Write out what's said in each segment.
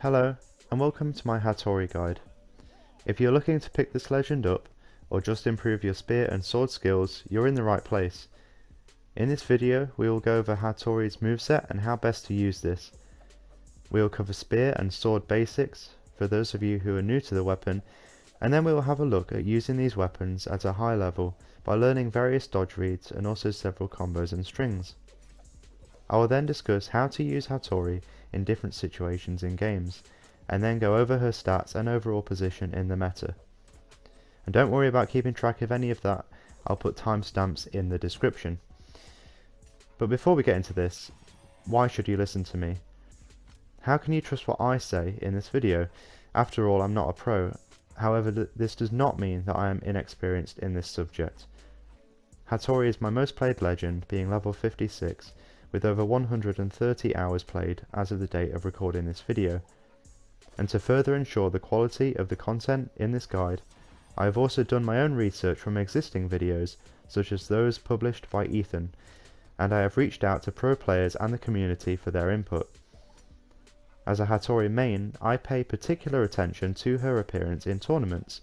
Hello, and welcome to my Hattori guide. If you're looking to pick this legend up, or just improve your spear and sword skills, you're in the right place. In this video, we will go over Hattori's moveset and how best to use this. We will cover spear and sword basics, for those of you who are new to the weapon, and then we will have a look at using these weapons at a high level by learning various dodge reads and also several combos and strings. I will then discuss how to use Hattori in different situations in games, and then go over her stats and overall position in the meta. And don't worry about keeping track of any of that, I'll put timestamps in the description. But before we get into this, why should you listen to me? How can you trust what I say in this video? After all, I'm not a pro. However, this does not mean that I am inexperienced in this subject. Hattori is my most played legend, being level 56, with over 130 hours played as of the date of recording this video. And to further ensure the quality of the content in this guide, I have also done my own research from existing videos, such as those published by Ethan, and I have reached out to pro players and the community for their input. As a Hattori main, I pay particular attention to her appearance in tournaments,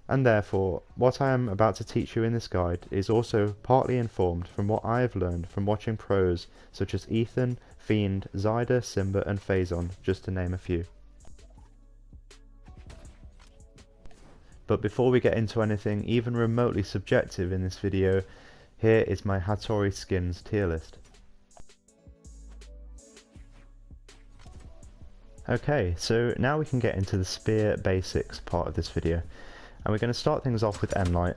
and therefore what I am about to teach you in this guide is also partly informed from what I have learned from watching pros such as Ethan, Fiend, Zyda, Simba and Phazon, just to name a few. But before we get into anything even remotely subjective in this video, here is my Hattori skins tier list. Okay, so now we can get into the spear basics part of this video. And we're going to start things off with Enlight.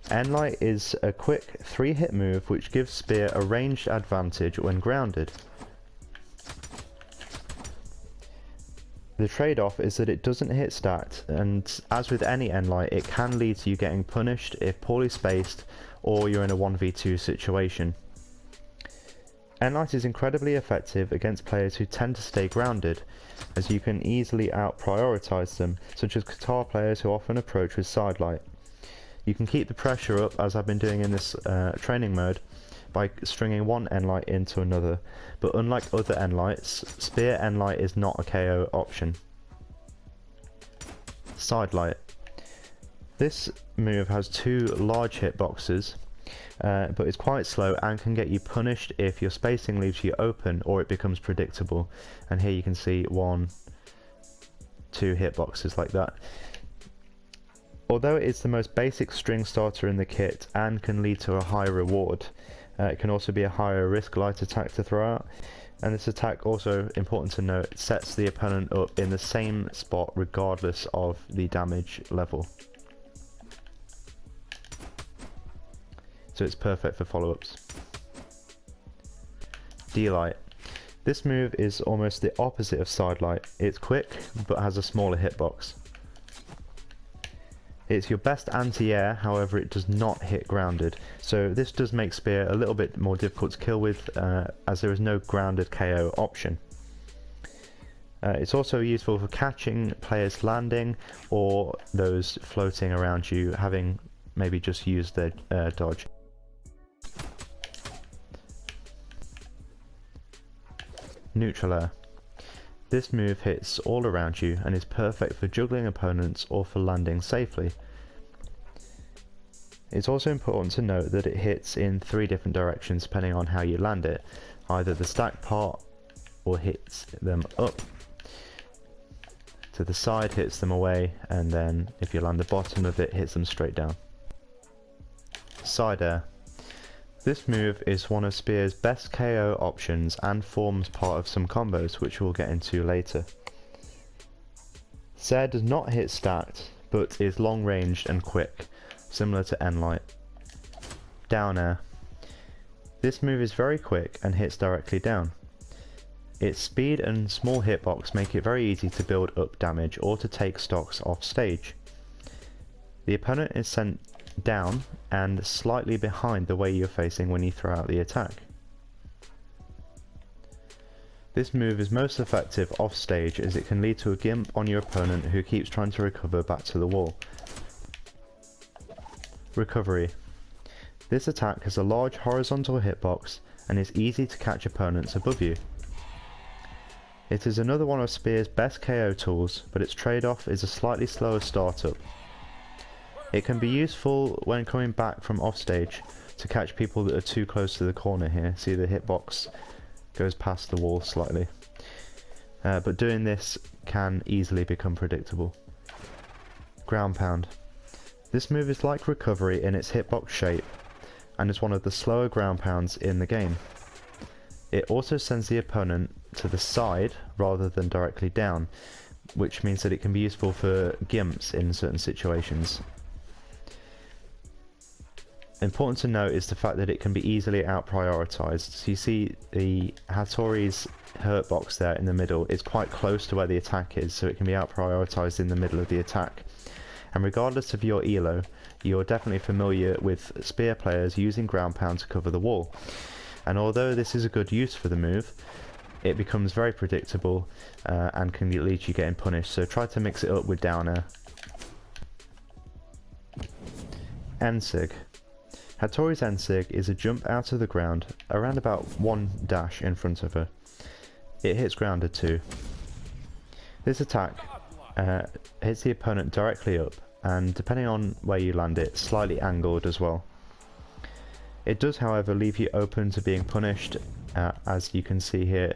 Enlight is a quick 3-hit move which gives spear a ranged advantage when grounded. The trade-off is that it doesn't hit stacked, and as with any Enlight, it can lead to you getting punished if poorly spaced or you're in a 1v2 situation. Enlight is incredibly effective against players who tend to stay grounded, as you can easily out-prioritize them, such as guitar players who often approach with sidelight. You can keep the pressure up, as I've been doing in this training mode, by stringing one Enlight into another, but unlike other Enlights, Spear Enlight is not a KO option. Sidelight. This move has 2 large hitboxes, but it's quite slow and can get you punished if your spacing leaves you open or it becomes predictable. And here you can see 1, 2 hitboxes like that. Although it is the most basic string starter in the kit and can lead to a high reward, it can also be a higher risk light attack to throw out. And this attack, also important to note, sets the opponent up in the same spot regardless of the damage level. So it's perfect for follow-ups. D-Light. This move is almost the opposite of Sidelight. It's quick, but has a smaller hitbox. It's your best anti-air, however it does not hit grounded. So this does make Spear a little bit more difficult to kill with, as there is no grounded KO option. It's also useful for catching players landing, or those floating around you having maybe just used their dodge. Neutral Air. This move hits all around you and is perfect for juggling opponents or for landing safely. It's also important to note that it hits in 3 different directions depending on how you land it. Either the stack part or hits them up. To the side hits them away, and then if you land the bottom of it, hits them straight down. Side Air. This move is one of Spear's best KO options and forms part of some combos which we'll get into later. Sair does not hit stacked, but is long ranged and quick, similar to Enlight. Down Air. This move is very quick and hits directly down. Its speed and small hitbox make it very easy to build up damage or to take stocks off stage. The opponent is sent down and slightly behind the way you're facing when you throw out the attack. This move is most effective off stage, as it can lead to a gimp on your opponent who keeps trying to recover back to the wall. Recovery. This attack has a large horizontal hitbox and is easy to catch opponents above you. It is another one of Spear's best KO tools, but its trade-off is a slightly slower startup. It can be useful when coming back from offstage to catch people that are too close to the corner here. See, the hitbox goes past the wall slightly. But doing this can easily become predictable. Ground Pound. This move is like recovery in its hitbox shape, and is one of the slower ground pounds in the game. It also sends the opponent to the side rather than directly down, which means that it can be useful for gimps in certain situations. Important to note is the fact that it can be easily out-prioritized. So you see the Hattori's hurt box there in the middle is quite close to where the attack is, so it can be out-prioritized in the middle of the attack. And regardless of your elo, you're definitely familiar with Spear players using ground pound to cover the wall. And although this is a good use for the move, it becomes very predictable and can lead to you getting punished, so try to mix it up with down air. N-Sig. Hattori's N-Sig is a jump out of the ground around about one dash in front of her. It hits grounded too. This attack hits the opponent directly up, and depending on where you land it, slightly angled as well. It does, however, leave you open to being punished. As you can see here,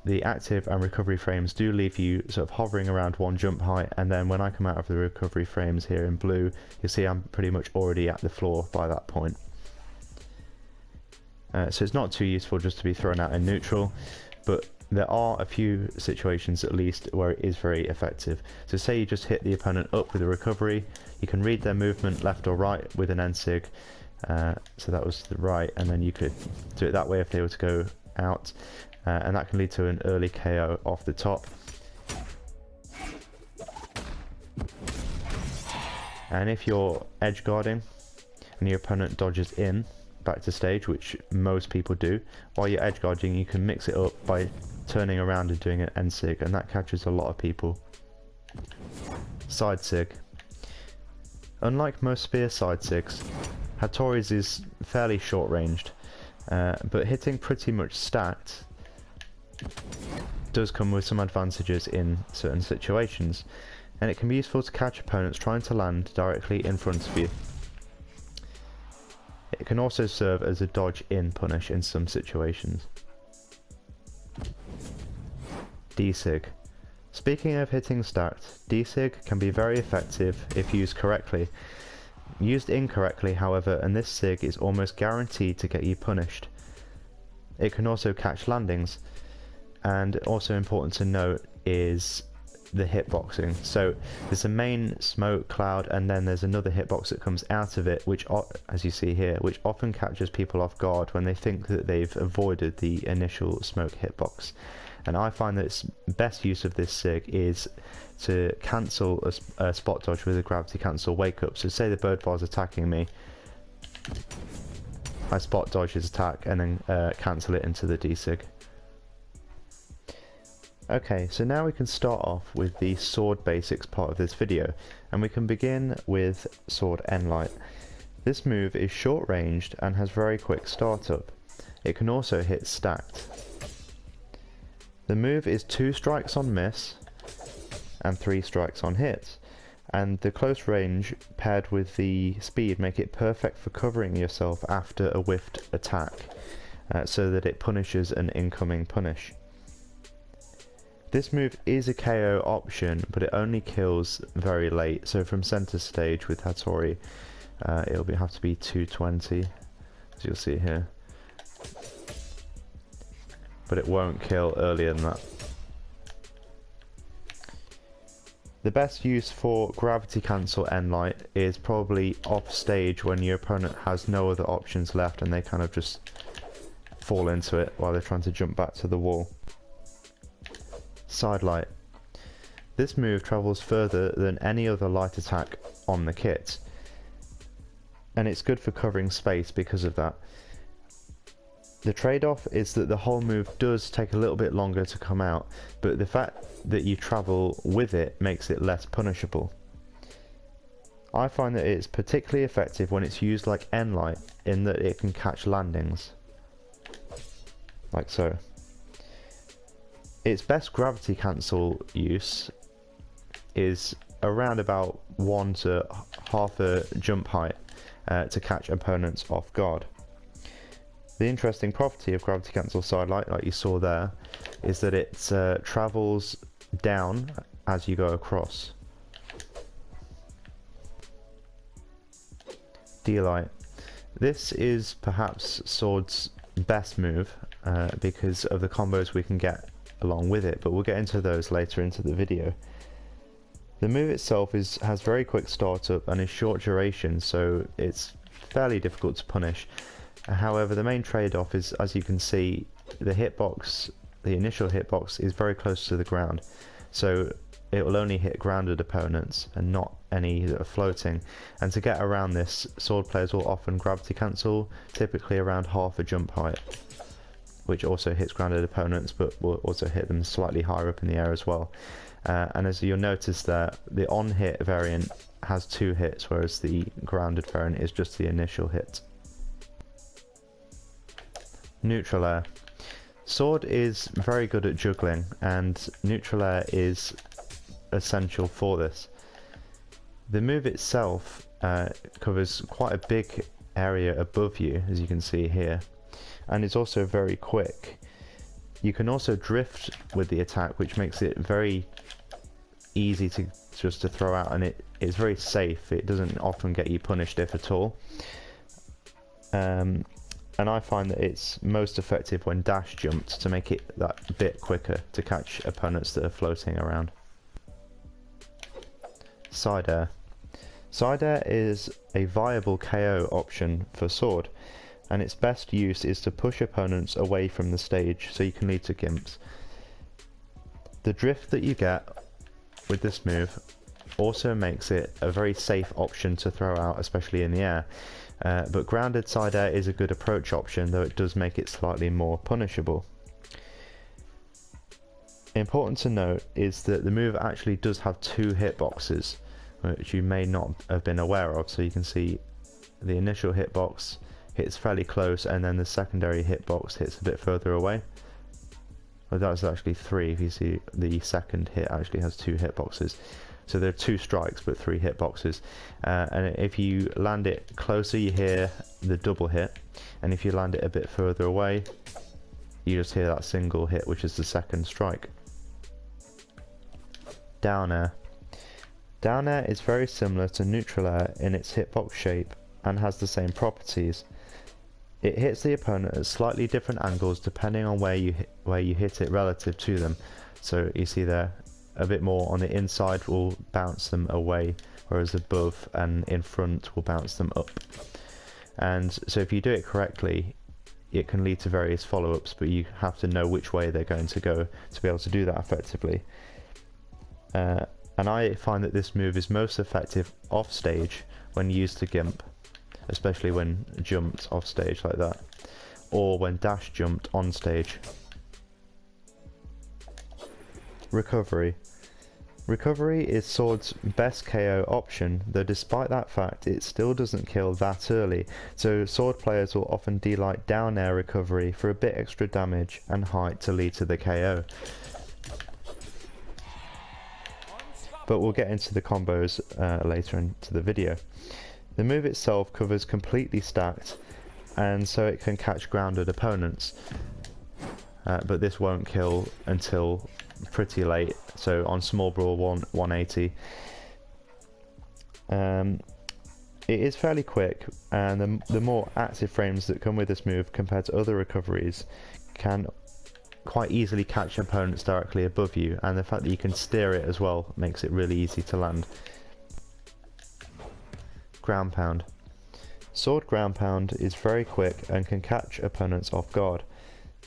the active and recovery frames do leave you sort of hovering around one jump height, and then when I come out of the recovery frames here in blue, you'll see I'm pretty much already at the floor by that point. So it's not too useful just to be thrown out in neutral, but there are a few situations at least where it is very effective. So say you just hit the opponent up with a recovery, you can read their movement left or right with an N-Sig. So that was the right, and then you could do it that way if they were to go out, and that can lead to an early KO off the top. And if you're edge guarding and your opponent dodges in back to stage, which most people do, while you're edge guarding you can mix it up by turning around and doing an N-Sig, and that catches a lot of people. Side Sig. Unlike most Spear side Sigs, Hattori's is fairly short ranged, but hitting pretty much stacked does come with some advantages in certain situations, and it can be useful to catch opponents trying to land directly in front of you. It can also serve as a dodge in punish in some situations. D-Sig. Speaking of hitting stacked, D-Sig can be very effective if used correctly. Used incorrectly, however, and this Sig is almost guaranteed to get you punished. It can also catch landings, and also important to note is the hitboxing. So there's a main smoke cloud, and then there's another hitbox that comes out of it, which, as you see here, which often catches people off guard when they think that they've avoided the initial smoke hitbox. And I find that its best use of this Sig is to cancel a spot dodge with a gravity cancel wake up. So say the bird bar's attacking me, I spot dodge his attack and then cancel it into the D-Sig. Okay, so now we can start off with the sword basics part of this video, and we can begin with Sword N-Light. This move is short ranged and has very quick startup. It can also hit stacked. The move is 2 strikes on miss and 3 strikes on hit, and the close range paired with the speed make it perfect for covering yourself after a whiffed attack, so that it punishes an incoming punish. This move is a KO option, but it only kills very late, so from center stage with Hattori it'll have to be 220, as you'll see here, but it won't kill earlier than that. The best use for gravity cancel N-Light is probably off stage when your opponent has no other options left and they kind of just fall into it while they're trying to jump back to the wall. Side Light. This move travels further than any other light attack on the kit, and it's good for covering space because of that. The trade-off is that the whole move does take a little bit longer to come out, but the fact that you travel with it makes it less punishable. I find that it's particularly effective when it's used like N-Light, in that it can catch landings, like so. Its best gravity cancel use is around about 1 to half a jump height to catch opponents off guard. The interesting property of gravity cancel sidelight, like you saw there, is that it travels down as you go across. D-light. This is perhaps Sword's best move because of the combos we can get along with it, but we'll get into those later into the video. The move itself has very quick startup and is short duration, so it's fairly difficult to punish. However, the main trade-off is, as you can see, the hitbox, the initial hitbox is very close to the ground, so it will only hit grounded opponents and not any that are floating. And to get around this, Sword players will often gravity cancel, typically around half a jump height, which also hits grounded opponents but will also hit them slightly higher up in the air as well. And as you'll notice there, the on-hit variant has 2 hits, whereas the grounded variant is just the initial hit. Neutral air. Sword is very good at juggling, and neutral air is essential for this. The move itself covers quite a big area above you, as you can see here, and it's also very quick. You can also drift with the attack, which makes it very easy to throw out, and it's very safe. It doesn't often get you punished, if at all. And I find that it's most effective when dash jumped to make it that bit quicker to catch opponents that are floating around. Side air. Side air is a viable KO option for Sword, and its best use is to push opponents away from the stage so you can lead to gimps. The drift that you get with this move also makes it a very safe option to throw out, especially in the air. But grounded side air is a good approach option, though it does make it slightly more punishable. Important to note is that the move actually does have 2 hitboxes, which you may not have been aware of. So you can see the initial hitbox hits fairly close, and then the secondary hitbox hits a bit further away. Well, that's actually 3. If you see, the second hit actually has 2 hitboxes. So there are 2 strikes but 3 hitboxes, and if you land it closer you hear the double hit, and if you land it a bit further away you just hear that single hit, which is the second strike. Down air. Down air is very similar to neutral air in its hitbox shape and has the same properties. It hits the opponent at slightly different angles depending on where you hit it relative to them. So you see there, a bit more on the inside will bounce them away, whereas above and in front will bounce them up. And so if you do it correctly, it can lead to various follow-ups, but you have to know which way they're going to go to be able to do that effectively. And I find that this move is most effective off stage when used to gimp, especially when jumped off stage like that, or when dash jumped on stage. Recovery. Recovery is Sword's best KO option, though despite that fact it still doesn't kill that early, so Sword players will often D-light down air recovery for a bit extra damage and height to lead to the KO. But we'll get into the combos later into the video. The move itself covers completely stacked, and so it can catch grounded opponents, but this won't kill until pretty late, so on small brawl 180. It is fairly quick, and the more active frames that come with this move compared to other recoveries can quite easily catch opponents directly above you, and the fact that you can steer it as well makes it really easy to land. Ground pound. Sword ground pound is very quick and can catch opponents off guard.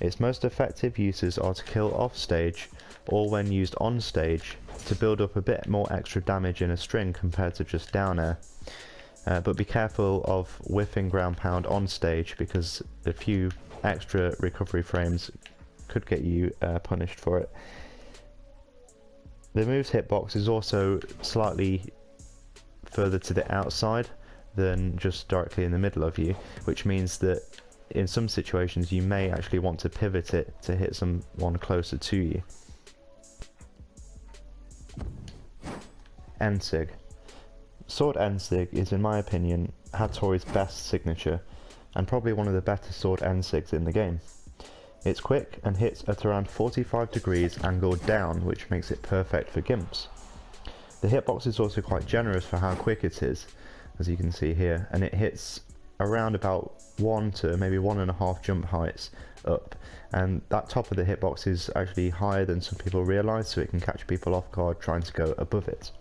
Its most effective uses are to kill off stage, or when used on stage to build up a bit more extra damage in a string compared to just down air. But be careful of whiffing ground pound on stage, because a few extra recovery frames could get you punished for it. The move's hitbox is also slightly further to the outside than just directly in the middle of you, which means that in some situations you may actually want to pivot it to hit someone closer to you. N-Sig. Sword N-Sig is, in my opinion, Hattori's best signature, and probably one of the better sword N-Sigs in the game. It's quick and hits at around 45 degrees angled down, which makes it perfect for gimps. The hitbox is also quite generous for how quick it is, as you can see here, and it hits around about 1 to maybe 1.5 jump heights up, and that top of the hitbox is actually higher than some people realise, so it can catch people off guard trying to go above it.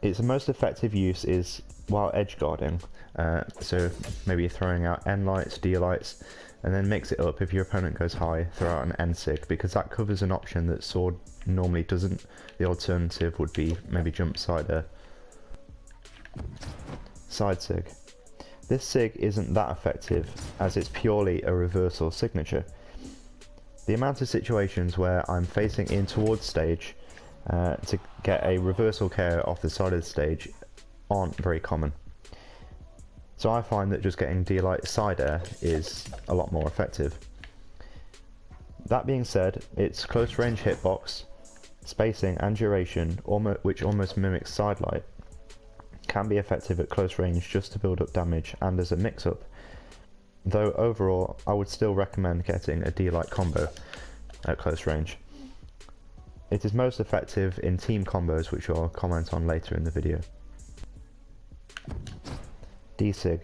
Its most effective use is while edge guarding, so maybe throwing out N lights, D lights, and then mix it up. If your opponent goes high, throw out an N-Sig, because that covers an option that sword normally doesn't. The alternative would be maybe jump side Sig. This Sig isn't that effective, as it's purely a reversal signature. The amount of situations where I'm facing in towards stage to get a reversal KO off the side of the stage aren't very common. So I find that just getting D-Light side air is a lot more effective. That being said, its close range hitbox, spacing and duration, which almost mimics side light, can be effective at close range just to build up damage and as a mix-up, though overall I would still recommend getting a D-Light combo at close range. It is most effective in team combos, which I'll comment on later in the video. D-Sig.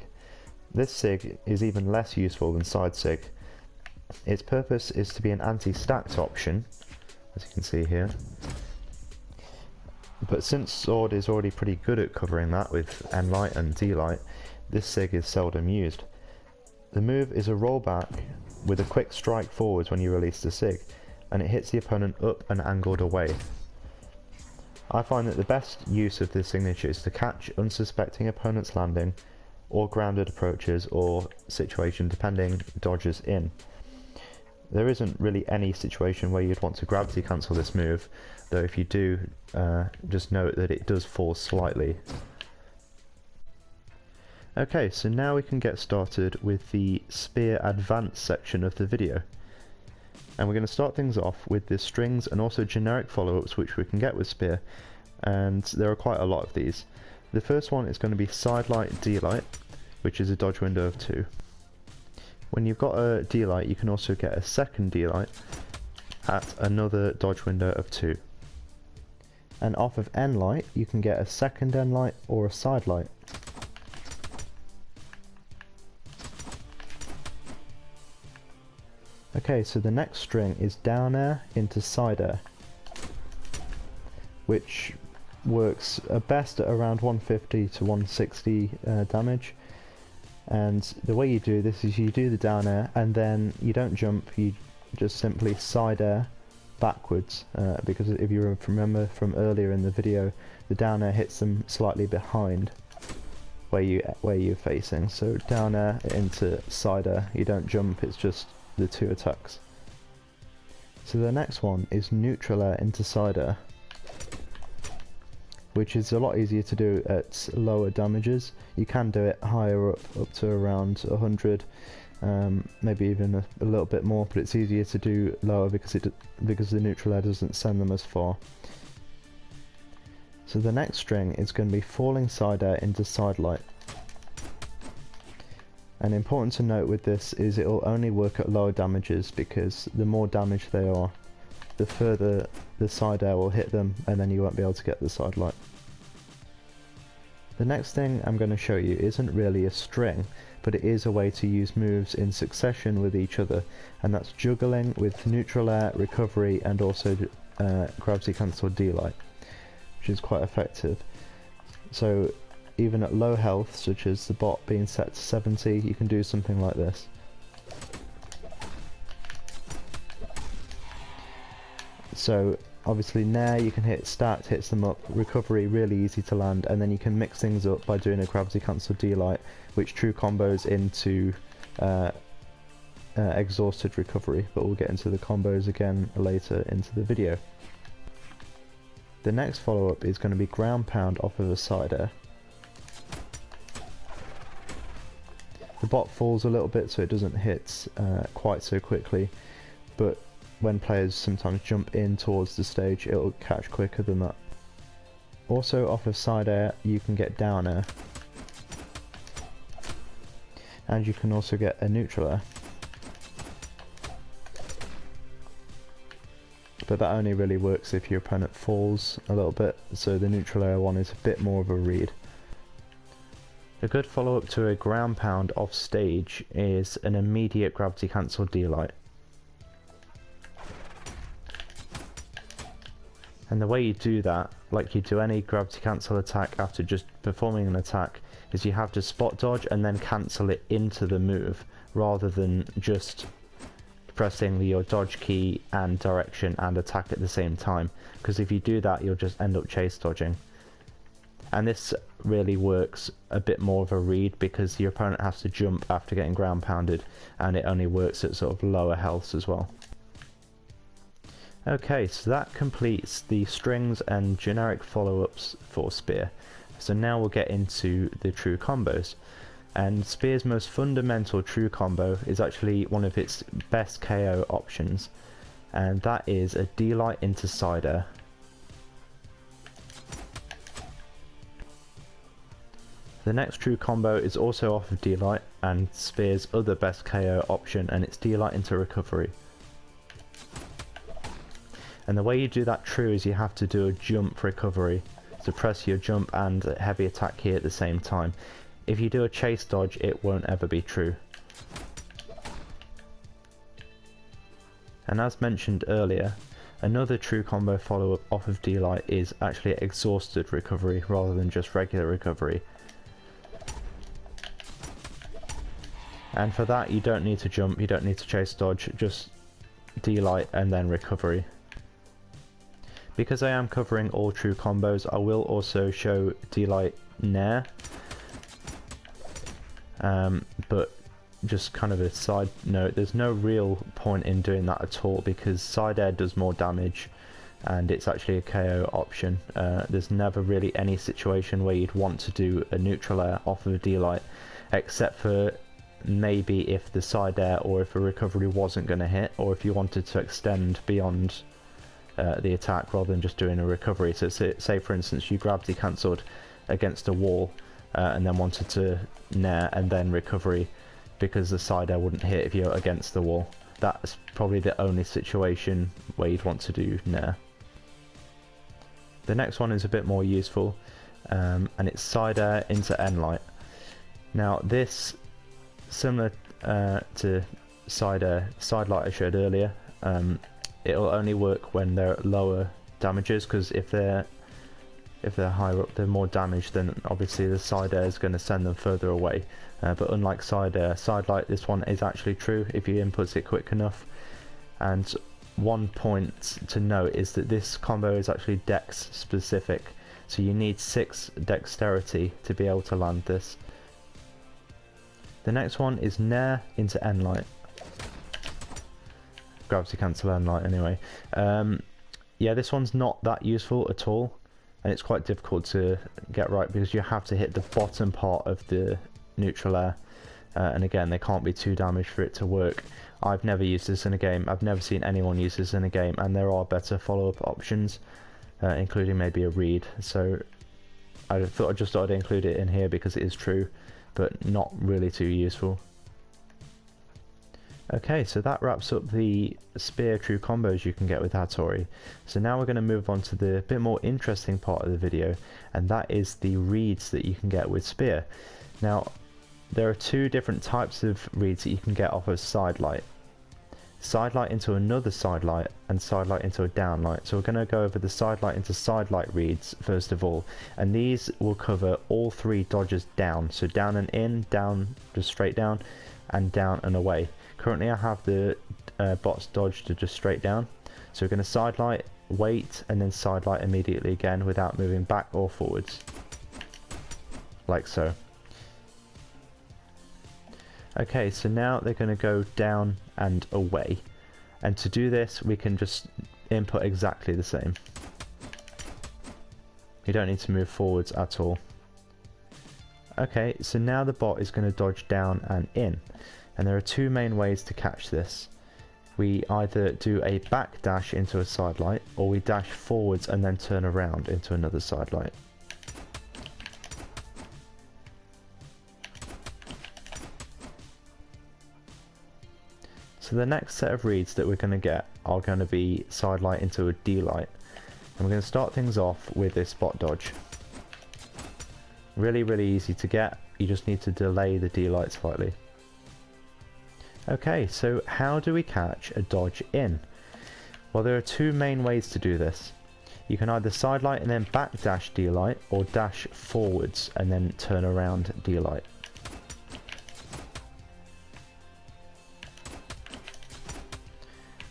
This Sig is even less useful than side Sig. Its purpose is to be an anti-stacked option, as you can see here. But since sword is already pretty good at covering that with N-Light and D-Light, this Sig is seldom used. The move is a rollback with a quick strike forwards when you release the Sig, and it hits the opponent up and angled away. I find that the best use of this signature is to catch unsuspecting opponents landing, or grounded approaches, or situation depending dodges in. There isn't really any situation where you'd want to gravity cancel this move, though if you do, just note that it does fall slightly. Okay, so now we can get started with the Spear Advance section of the video. And we're going to start things off with the strings and also generic follow-ups which we can get with Spear, and there are quite a lot of these. The first one is going to be Side Light D-Light, which is a dodge window of 2. When you've got a D-Light, you can also get a second D-Light at another dodge window of 2. And off of N-Light, you can get a second N-Light or a Side Light. Okay, so the next string is down air into side air, which works best at around 150 to 160 damage. And the way you do this is you do the down air and then you don't jump, you just simply side air backwards, because if you remember from earlier in the video, the down air hits them slightly behind where you're facing. So down air into side air, you don't jump, it's just the 2 attacks. So the next one is neutral air into side air, which is a lot easier to do at lower damages. You can do it higher up to around 100, maybe even a little bit more, but it's easier to do lower because the neutral air doesn't send them as far. So the next string is going to be falling side air into side light. And important to note with this is it will only work at lower damages, because the more damage they are, the further the side air will hit them, and then you won't be able to get the side light. The next thing I'm going to show you isn't really a string, but it is a way to use moves in succession with each other, and that's juggling with neutral air, recovery, and also gravity cancel D-Light, which is quite effective. So even at low health, such as the bot being set to 70, you can do something like this. So obviously Nair you can hit stacked, hits them up, recovery really easy to land, and then you can mix things up by doing a gravity cancel D-Light, which true combos into exhausted recovery, but we'll get into the combos again later into the video. The next follow-up is going to be ground pound off of a side air. The bot falls a little bit so it doesn't hit quite so quickly, but when players sometimes jump in towards the stage, it'll catch quicker than that. Also, off of side air you can get down air, and you can also get a neutral air, but that only really works if your opponent falls a little bit, so the neutral air one is a bit more of a read. A good follow-up to a ground pound off stage is an immediate gravity cancel D-light. And the way you do that, like you do any gravity cancel attack after just performing an attack, is you have to spot dodge and then cancel it into the move, rather than just pressing your dodge key and direction and attack at the same time, because if you do that you'll just end up chase dodging. And this really works a bit more of a read because your opponent has to jump after getting ground pounded, and it only works at sort of lower healths as well. Okay, so that completes the strings and generic follow-ups for Spear. So now we'll get into the true combos. And Spear's most fundamental true combo is actually one of its best KO options, and that is a D-light into side air. The next true combo is also off of D-light and Spear's other best KO option, and it's D-light into recovery. And the way you do that true is you have to do a jump recovery, so press your jump and heavy attack key at the same time. If you do a chase dodge, it won't ever be true. And as mentioned earlier, another true combo follow-up off of D-light is actually exhausted recovery rather than just regular recovery. And for that you don't need to jump, you don't need to chase dodge, just D-light and then recovery. Because I am covering all true combos, I will also show D-light Nair. But just kind of a side note, there's no real point in doing that at all because side air does more damage and it's actually a KO option. There's never really any situation where you'd want to do a neutral air off of a D-light, except for maybe if the side air or if a recovery wasn't going to hit, or if you wanted to extend beyond the attack rather than just doing a recovery. So say for instance you gravity cancelled against a wall and then wanted to nair and then recovery because the side air wouldn't hit if you're against the wall. That's probably the only situation where you'd want to do nair. The next one is a bit more useful, and it's side air into end light. Now this, similar to side light I showed earlier, it'll only work when they're at lower damages, because if they're higher up, they're more damaged, then obviously the side air is going to send them further away. But unlike side air, side light, this one is actually true if you input it quick enough. And one point to note is that this combo is actually dex specific, so you need 6 dexterity to be able to land this. The next one is nair into end light. Gravity cancel end light anyway. Yeah, this one's not that useful at all, and it's quite difficult to get right because you have to hit the bottom part of the neutral air, and again they can't be too damaged for it to work. I've never used this in a game, I've never seen anyone use this in a game, and there are better follow-up options, including maybe a read, so I just thought I'd include it in here because it is true, but not really too useful. Okay, so that wraps up the Spear true combos you can get with Hattori. So now we're going to move on to the bit more interesting part of the video, and that is the reads that you can get with Spear. Now, there are 2 different types of reads that you can get off of side light. Side light into another side light, and side light into a down light. So we're going to go over the side light into side light reads first of all, and these will cover all 3 dodges down. So down and in, down just straight down, and down and away. Currently I have the bots dodge to just straight down, so we're going to side light, wait, and then side light immediately again without moving back or forwards, like so. Okay, so now they're going to go down and away, and to do this we can just input exactly the same. You don't need to move forwards at all. Okay, so now the bot is going to dodge down and in, and there are two main ways to catch this. We either do a back dash into a side light, or we dash forwards and then turn around into another side light. So the next set of reads that we're going to get are going to be side light into a D light, and we're going to start things off with this bot dodge. Really easy to get, you just need to delay the D light slightly. Okay, so how do we catch a dodge in? Well, there are two main ways to do this. You can either side light and then back dash D light, or dash forwards and then turn around D light.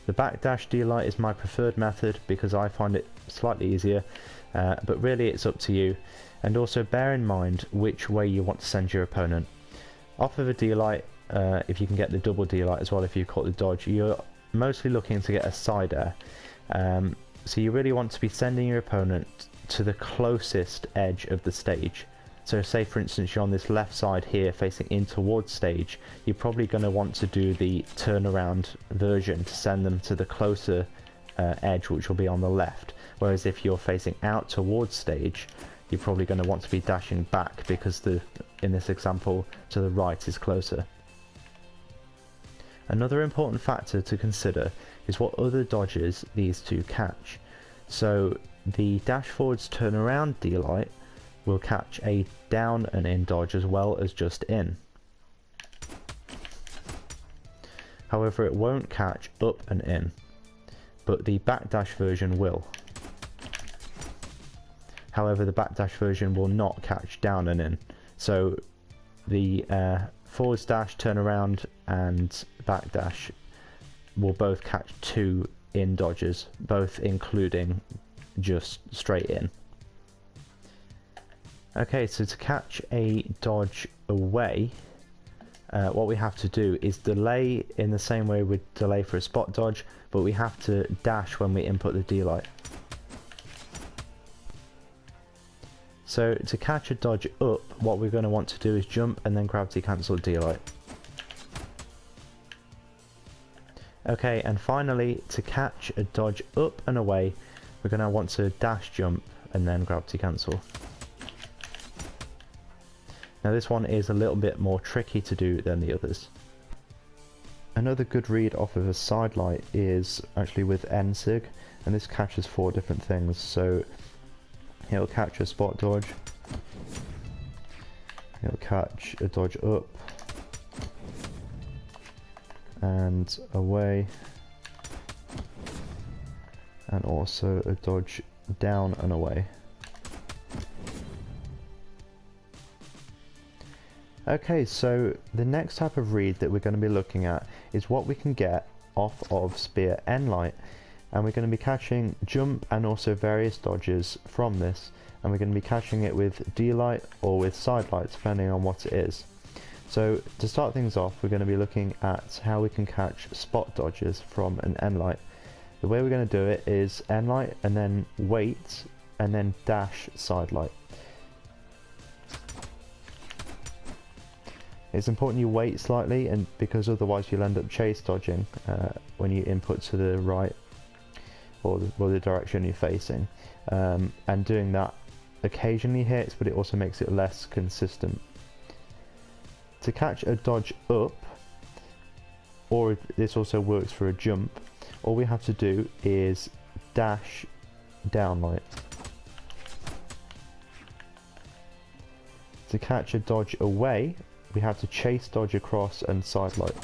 The back dash D light is my preferred method because I find it slightly easier, but really it's up to you. And also bear in mind which way you want to send your opponent. Off of a D light, if you can get the double D light as well, if you caught the dodge, you're mostly looking to get a side air. So you really want to be sending your opponent to the closest edge of the stage. So say for instance you're on this left side here facing in towards stage, you're probably going to want to do the turnaround version to send them to the closer edge, which will be on the left. Whereas if you're facing out towards stage, you're probably going to want to be dashing back because in this example to the right is closer. Another important factor to consider is what other dodges these two catch. So the dash forwards turn around D light will catch a down and in dodge as well as just in. However, it won't catch up and in, but the backdash version will. However, the backdash version will not catch down and in. So the forwards dash, turn around and backdash will both catch two in dodges, both including just straight in. Okay, so to catch a dodge away, what we have to do is delay in the same way we delay for a spot dodge, but we have to dash when we input the D light. So to catch a dodge up, what we're going to want to do is jump and then gravity cancel D light. Okay, and finally to catch a dodge up and away, we're going to want to dash jump and then gravity cancel. Now this one is a little bit more tricky to do than the others. Another good read off of a side light is actually with NSIG, and this catches 4 different things. So it'll catch a spot dodge, it'll catch a dodge up and away, and also a dodge down and away. Okay, so the next type of read that we're going to be looking at is what we can get off of Spear N light, and we're going to be catching jump and also various dodges from this, and we're going to be catching it with D light or with side light depending on what it is. So to start things off, we're going to be looking at how we can catch spot dodges from an N light. The way we're going to do it is N light and then wait and then dash side light. It's important you wait slightly, and because otherwise you'll end up chase dodging when you input to the right or the direction you're facing, and doing that occasionally hits, but it also makes it less consistent. To catch a dodge up, or this also works for a jump, all we have to do is dash down light. To catch a dodge away, we have to chase dodge across and side light.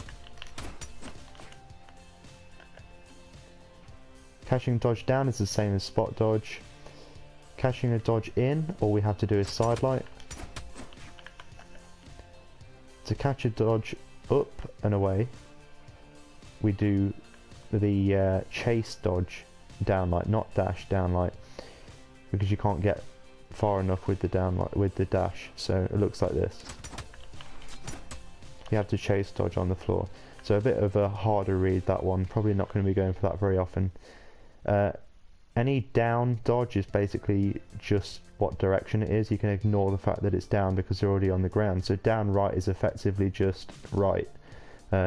Catching dodge down is the same as spot dodge. Catching a dodge in, all we have to do is side light. To catch a dodge up and away, we do the chase dodge down light, not dash down light, because you can't get far enough with the down light with the dash. So it looks like this. You have to chase dodge on the floor. So a bit of a harder read, that one. Probably not going to be going for that very often. Any down dodge is basically just what direction it is. You can ignore the fact that it's down because they're already on the ground. So down right is effectively just right.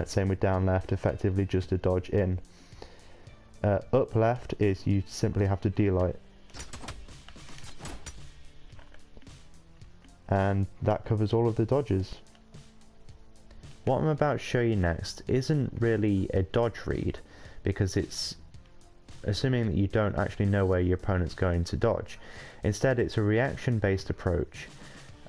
Same with down left, effectively just a dodge in. Up left is you simply have to delight. And that covers all of the dodges. What I'm about to show you next isn't really a dodge read, because it's assuming that you don't actually know where your opponent's going to dodge. Instead, it's a reaction based approach,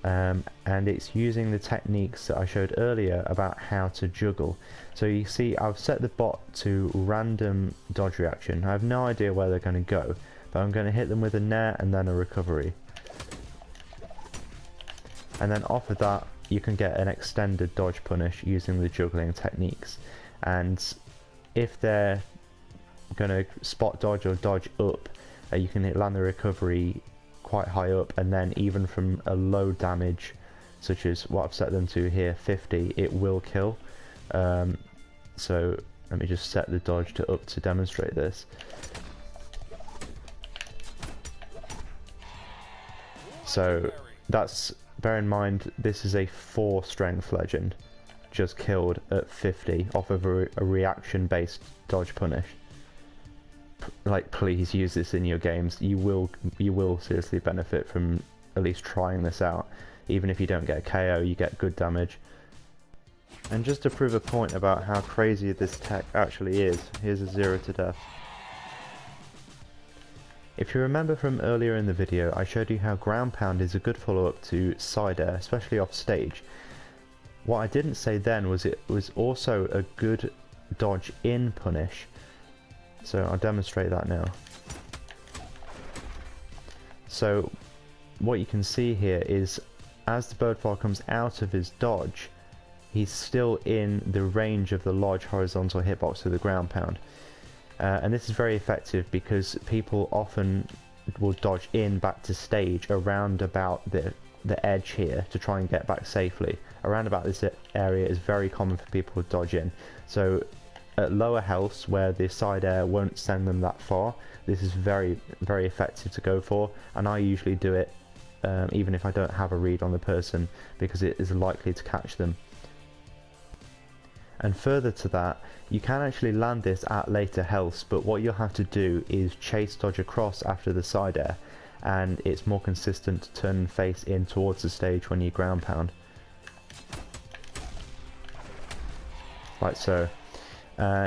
and it's using the techniques that I showed earlier about how to juggle. So you see, I've set the bot to random dodge reaction. I have no idea where they're going to go, but I'm going to hit them with a nair and then a recovery. And then off of that, you can get an extended dodge punish using the juggling techniques. And if they're going to spot dodge or dodge up, you can land the recovery quite high up, and then even from a low damage, such as what I've set them to here, 50, it will kill. So let me just set the dodge to up to demonstrate this. So that's, bear in mind, this is a 4 strength legend, just killed at 50 off of a reaction based dodge punish. Like, please use this in your games. You will seriously benefit from at least trying this out. Even if you don't get a KO, you get good damage. And just to prove a point about how crazy this tech actually is, here's a 0 to death. If you remember from earlier in the video, I showed you how ground pound is a good follow-up to side air, especially off stage. What I didn't say then was it was also a good dodge in punish. So I'll demonstrate that now. So what you can see here is, as the birdfly comes out of his dodge, he's still in the range of the large horizontal hitbox of the ground pound. And this is very effective because people often will dodge in back to stage around about the edge here to try and get back safely. Around about this area is very common for people to dodge in. So at lower healths, where the side air won't send them that far, this is very, very effective to go for, and I usually do it even if I don't have a read on the person, because it is likely to catch them. And further to that, you can actually land this at later healths, but what you'll have to do is chase dodge across after the side air, and it's more consistent to turn and face in towards the stage when you ground pound. Like so.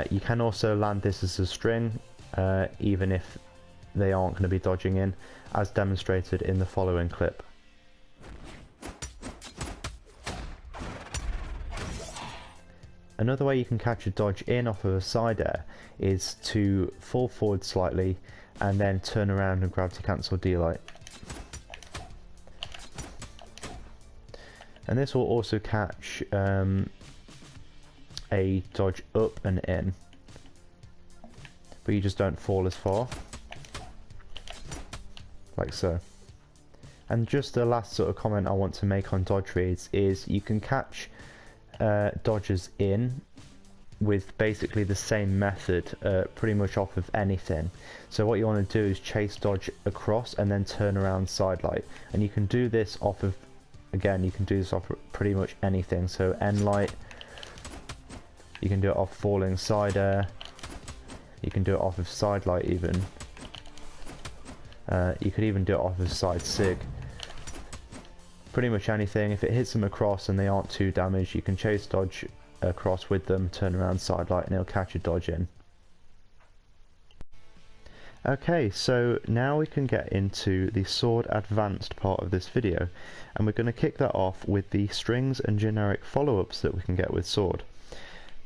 You can also land this as a string, even if they aren't going to be dodging in, as demonstrated in the following clip. Another way you can catch a dodge in off of a side air is to fall forward slightly and then turn around and gravity cancel delight. And this will also catch a dodge up and in, but you just don't fall as far, like so. And just the last sort of comment I want to make on dodge reads is you can catch dodges in with basically the same method, pretty much off of anything. So what you want to do is chase dodge across and then turn around side light, and you can do this off of, again, you can do this off of pretty much anything. So end light, you can do it off falling side air, you can do it off of side light even, you could even do it off of side sig. Pretty much anything. If it hits them across and they aren't too damaged, you can chase dodge across with them, turn around side light, and it'll catch a dodge in. Okay, so now we can get into the sword advanced part of this video, and we're going to kick that off with the strings and generic follow-ups that we can get with sword.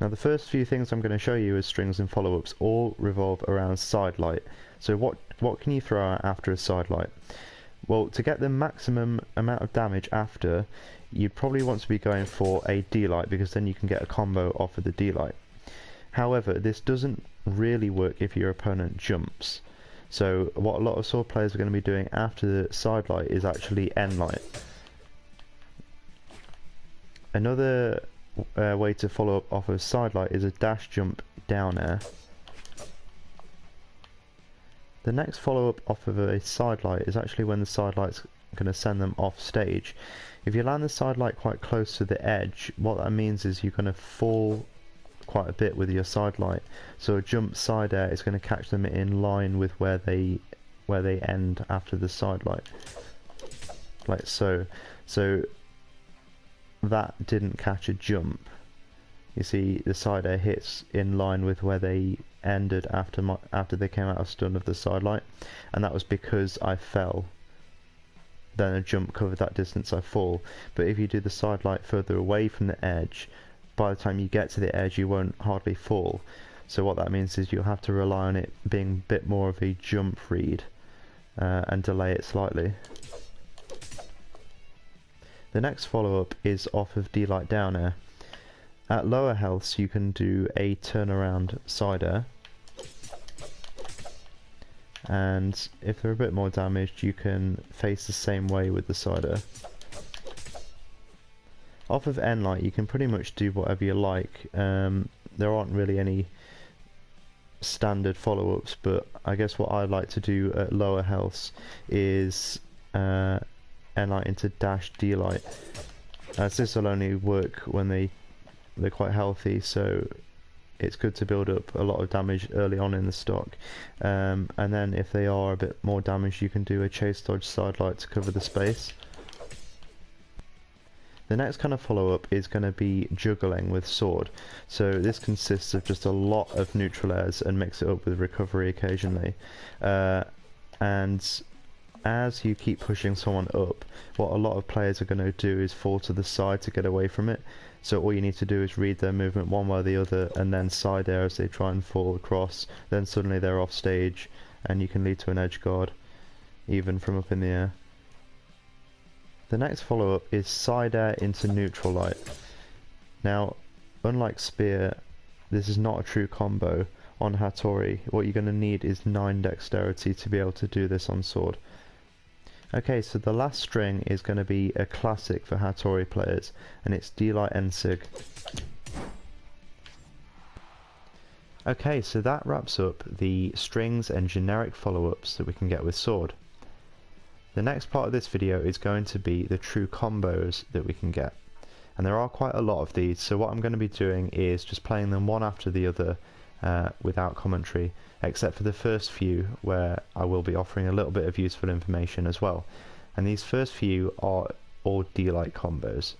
Now the first few things I'm going to show you as strings and follow-ups all revolve around side light. So what can you throw out after a side light? Well, to get the maximum amount of damage after, you'd probably want to be going for a delight, because then you can get a combo off of the delight. However, this doesn't really work if your opponent jumps. So what a lot of sword players are going to be doing after the side light is actually end light. Another way to follow up off of side light is a dash jump down air. The next follow-up off of a sidelight is actually when the sidelight's going to send them off stage. If you land the sidelight quite close to the edge, what that means is you're going to fall quite a bit with your sidelight. So a jump side air is going to catch them in line with where they end after the sidelight, like so. So that didn't catch a jump. You see, the side air hits in line with where they ended after they came out of stun of the sidelight, and that was because I fell. Then a jump covered that distance I fall. But if you do the sidelight further away from the edge, by the time you get to the edge you won't hardly fall. So what that means is you'll have to rely on it being a bit more of a jump read and delay it slightly. The next follow-up is off of D-Light down air. At lower healths you can do a turnaround side air, and if they're a bit more damaged you can face the same way with the side air. Off of N-Light you can pretty much do whatever you like. There aren't really any standard follow-ups, but I guess what I like to do at lower healths is N-Light into dash D-Light, as this will only work when they're quite healthy, so it's good to build up a lot of damage early on in the stock, and then if they are a bit more damaged you can do a chase dodge sidelight to cover the space. The next kind of follow-up is going to be juggling with sword. So this consists of just a lot of neutral airs and mix it up with recovery occasionally, and as you keep pushing someone up, what a lot of players are going to do is fall to the side to get away from it. So all you need to do is read their movement one way or the other and then side air as they try and fall across. Then suddenly they're off stage and you can lead to an edge guard even from up in the air. The next follow-up is side air into neutral light. Now, unlike spear, this is not a true combo. On Hattori, what you're going to need is 9 dexterity to be able to do this on sword. Okay, so the last string is going to be a classic for Hattori players, and it's D-Light Ensig. Okay, so that wraps up the strings and generic follow-ups that we can get with sword. The next part of this video is going to be the true combos that we can get. And there are quite a lot of these, so what I'm going to be doing is just playing them one after the other without commentary, except for the first few where I will be offering a little bit of useful information as well. And these first few are all D-Light combos,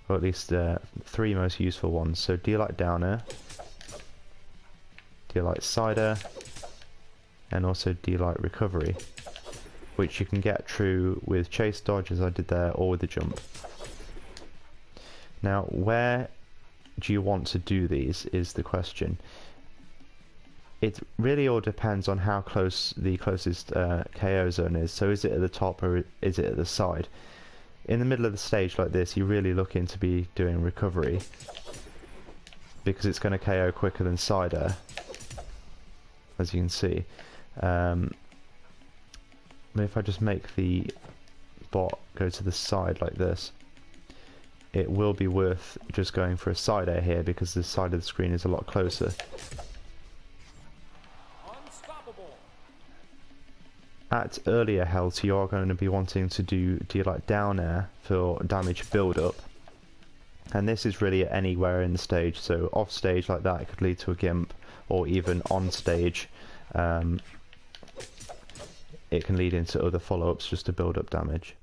or at least the 3 most useful ones. So D-Light down air, D-Light side air, and also D-Light recovery, which you can get true with chase dodge as I did there, or with the jump. Now, where do you want to do these is the question. It really all depends on how close the closest KO zone is. So is it at the top or is it at the side? In the middle of the stage like this, you're really looking to be doing recovery, because it's going to KO quicker than side air, as you can see. But if I just make the bot go to the side like this, it will be worth just going for a side air here, because the side of the screen is a lot closer. At earlier health, you are going to be wanting to do D-Light down air for damage build up, and this is really anywhere in the stage. So off stage like that, it could lead to a gimp, or even on stage it can lead into other follow-ups just to build up damage.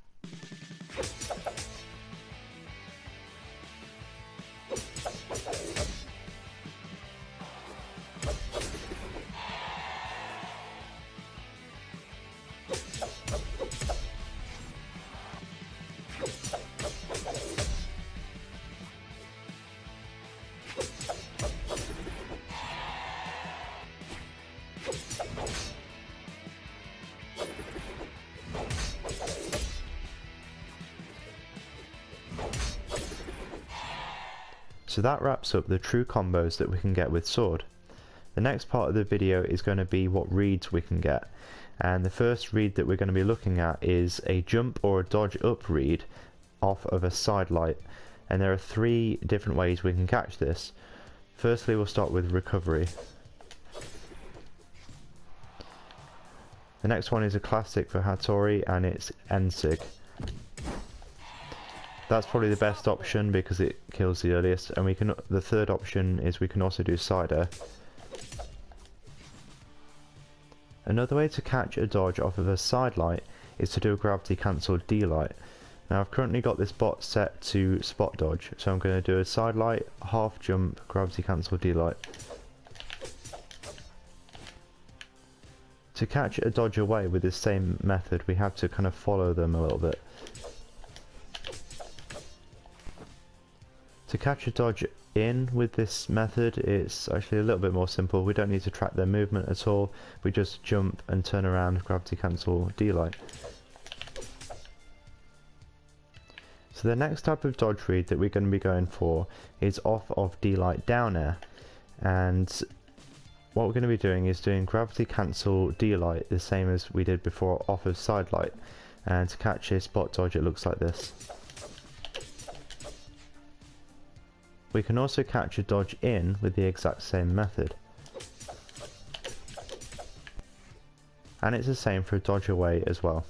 So that wraps up the true combos that we can get with sword. The next part of the video is going to be what reads we can get, and the first read that we're going to be looking at is a jump or a dodge up read off of a side light, and there are 3 different ways we can catch this. Firstly, we'll start with recovery. The next one is a classic for Hattori, and it's Ensig. That's probably the best option because it kills the earliest, and the third option is we can also do Cider. Another way to catch a dodge off of a side light is to do a gravity cancel D-light. Now I've currently got this bot set to spot dodge, so I'm going to do a side light, half jump, gravity cancel D-light. To catch a dodge away with this same method, we have to kind of follow them a little bit. To catch a dodge in with this method, it's actually a little bit more simple. We don't need to track their movement at all. We just jump and turn around, gravity cancel, D-light. So the next type of dodge read that we're going to be going for is off of D-light down air. And what we're going to be doing is doing gravity cancel D-light the same as we did before off of side light. And to catch a spot dodge, it looks like this. We can also catch a dodge in with the exact same method. And it's the same for a dodge away as well.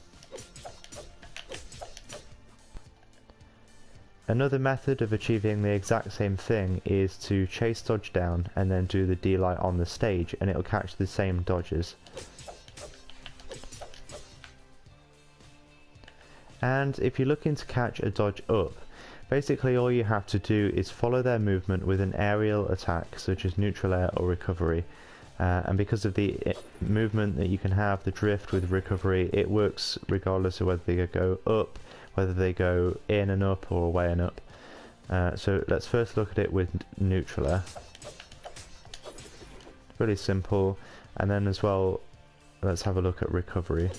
Another method of achieving the exact same thing is to chase dodge down and then do the D-light on the stage, and it'll catch the same dodges. And if you're looking to catch a dodge up, basically all you have to do is follow their movement with an aerial attack such as neutral air or recovery, and because of the movement that you can have, the drift with recovery, it works regardless of whether they go up, whether they go in and up or away and up. So let's first look at it with neutral air. Really simple. And then as well, let's have a look at recovery.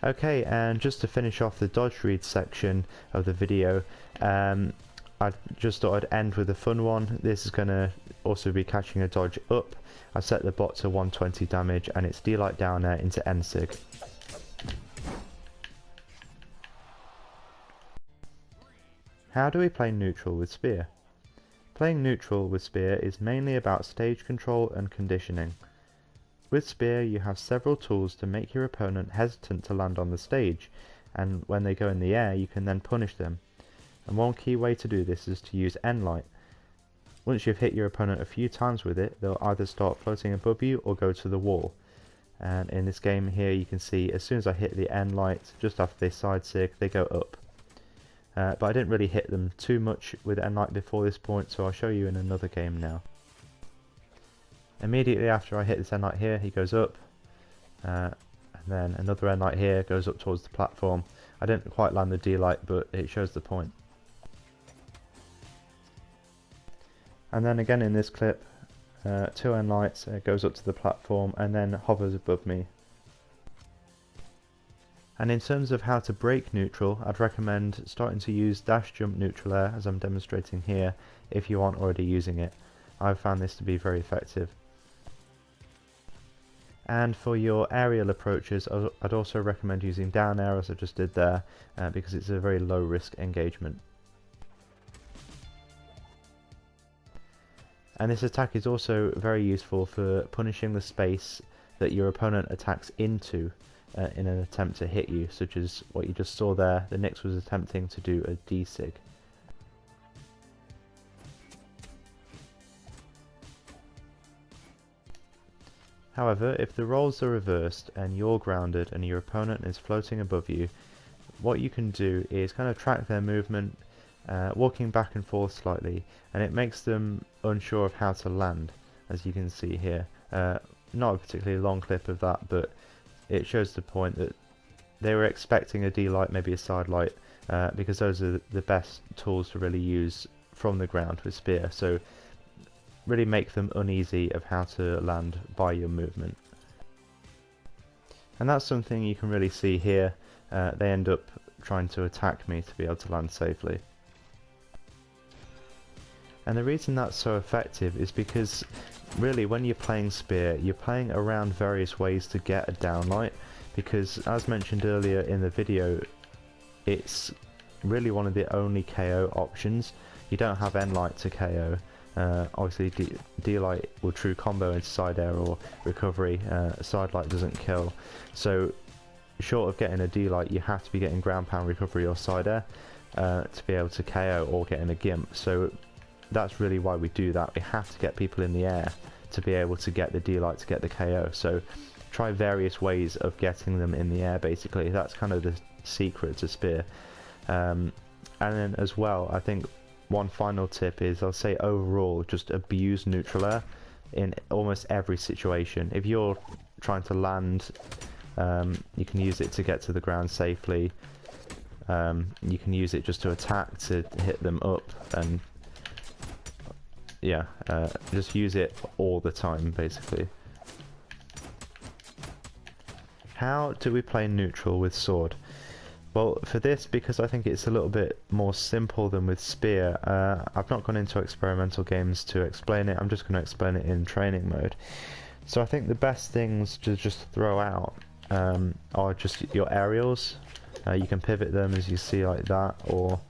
Okay, and just to finish off the dodge read section of the video, I just thought I'd end with a fun one. This is going to also be catching a dodge up. I set the bot to 120 damage, and it's D-light down air into Ensig. How do we play neutral with Spear? Playing neutral with Spear is mainly about stage control and conditioning. With Spear, you have several tools to make your opponent hesitant to land on the stage, and when they go in the air you can then punish them. And one key way to do this is to use N-light. Once you've hit your opponent a few times with it, they'll either start floating above you or go to the wall. And in this game here you can see as soon as I hit the N-light, just after they side sig, they go up. But I didn't really hit them too much with N-light before this point, so I'll show you in another game now. Immediately after I hit this N-light here, he goes up, and then another N-light here goes up towards the platform. I didn't quite land the D-light, but it shows the point. And then again in this clip, two N-lights, goes up to the platform and then hovers above me. And in terms of how to break neutral, I'd recommend starting to use dash jump neutral air as I'm demonstrating here if you aren't already using it. I've found this to be very effective. And for your aerial approaches, I'd also recommend using down air as I just did there, because it's a very low risk engagement. And this attack is also very useful for punishing the space that your opponent attacks into in an attempt to hit you, such as what you just saw there. The Nyx was attempting to do a D-sig. However, if the roles are reversed and you're grounded and your opponent is floating above you, what you can do is kind of track their movement, walking back and forth slightly, and it makes them unsure of how to land, as you can see here. Not a particularly long clip of that, but it shows the point that they were expecting a D-light, maybe a side light, because those are the best tools to really use from the ground with Spear. So really make them uneasy of how to land by your movement. And that's something you can really see here. They end up trying to attack me to be able to land safely. And the reason that's so effective is because really when you're playing Spear, you're playing around various ways to get a downlight, because as mentioned earlier in the video, it's really one of the only KO options. You don't have N-light to KO, Obviously D-Light will true combo into side air or recovery. Side light doesn't kill, so short of getting a D-Light you have to be getting ground pound recovery or side air to be able to KO, or getting a gimp. So that's really why we do that. We have to get people in the air to be able to get the D-Light to get the KO. So try various ways of getting them in the air, basically. That's kind of the secret to Spear. And then as well, I think one final tip is, I'll say overall, just abuse neutral air in almost every situation. If you're trying to land, you can use it to get to the ground safely. You can use it just to attack, to hit them up, and yeah, just use it all the time, basically. How do we play neutral with sword? Well, for this, because I think it's a little bit more simple than with Spear, I've not gone into experimental games to explain it. I'm just going to explain it in training mode. So I think the best things to just throw out are just your aerials. You can pivot them, as you see, like that, or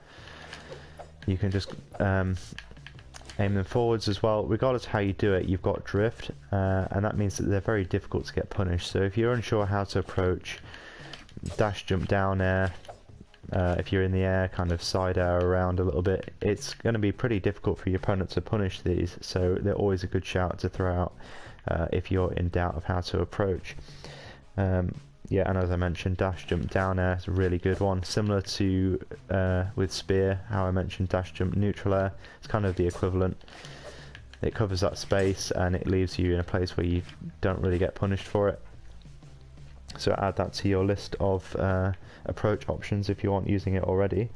you can just aim them forwards as well. Regardless of how you do it, you've got drift, and that means that they're very difficult to get punished. So if you're unsure how to approach, dash, jump, down air, if you're in the air, kind of side air around a little bit, it's going to be pretty difficult for your opponent to punish these. So they're always a good shout to throw out if you're in doubt of how to approach. Yeah, and as I mentioned, dash, jump, down air is a really good one. Similar to with Spear, how I mentioned dash, jump, neutral air. It's kind of the equivalent. It covers that space and it leaves you in a place where you don't really get punished for it. So add that to your list of approach options if you aren't using it already.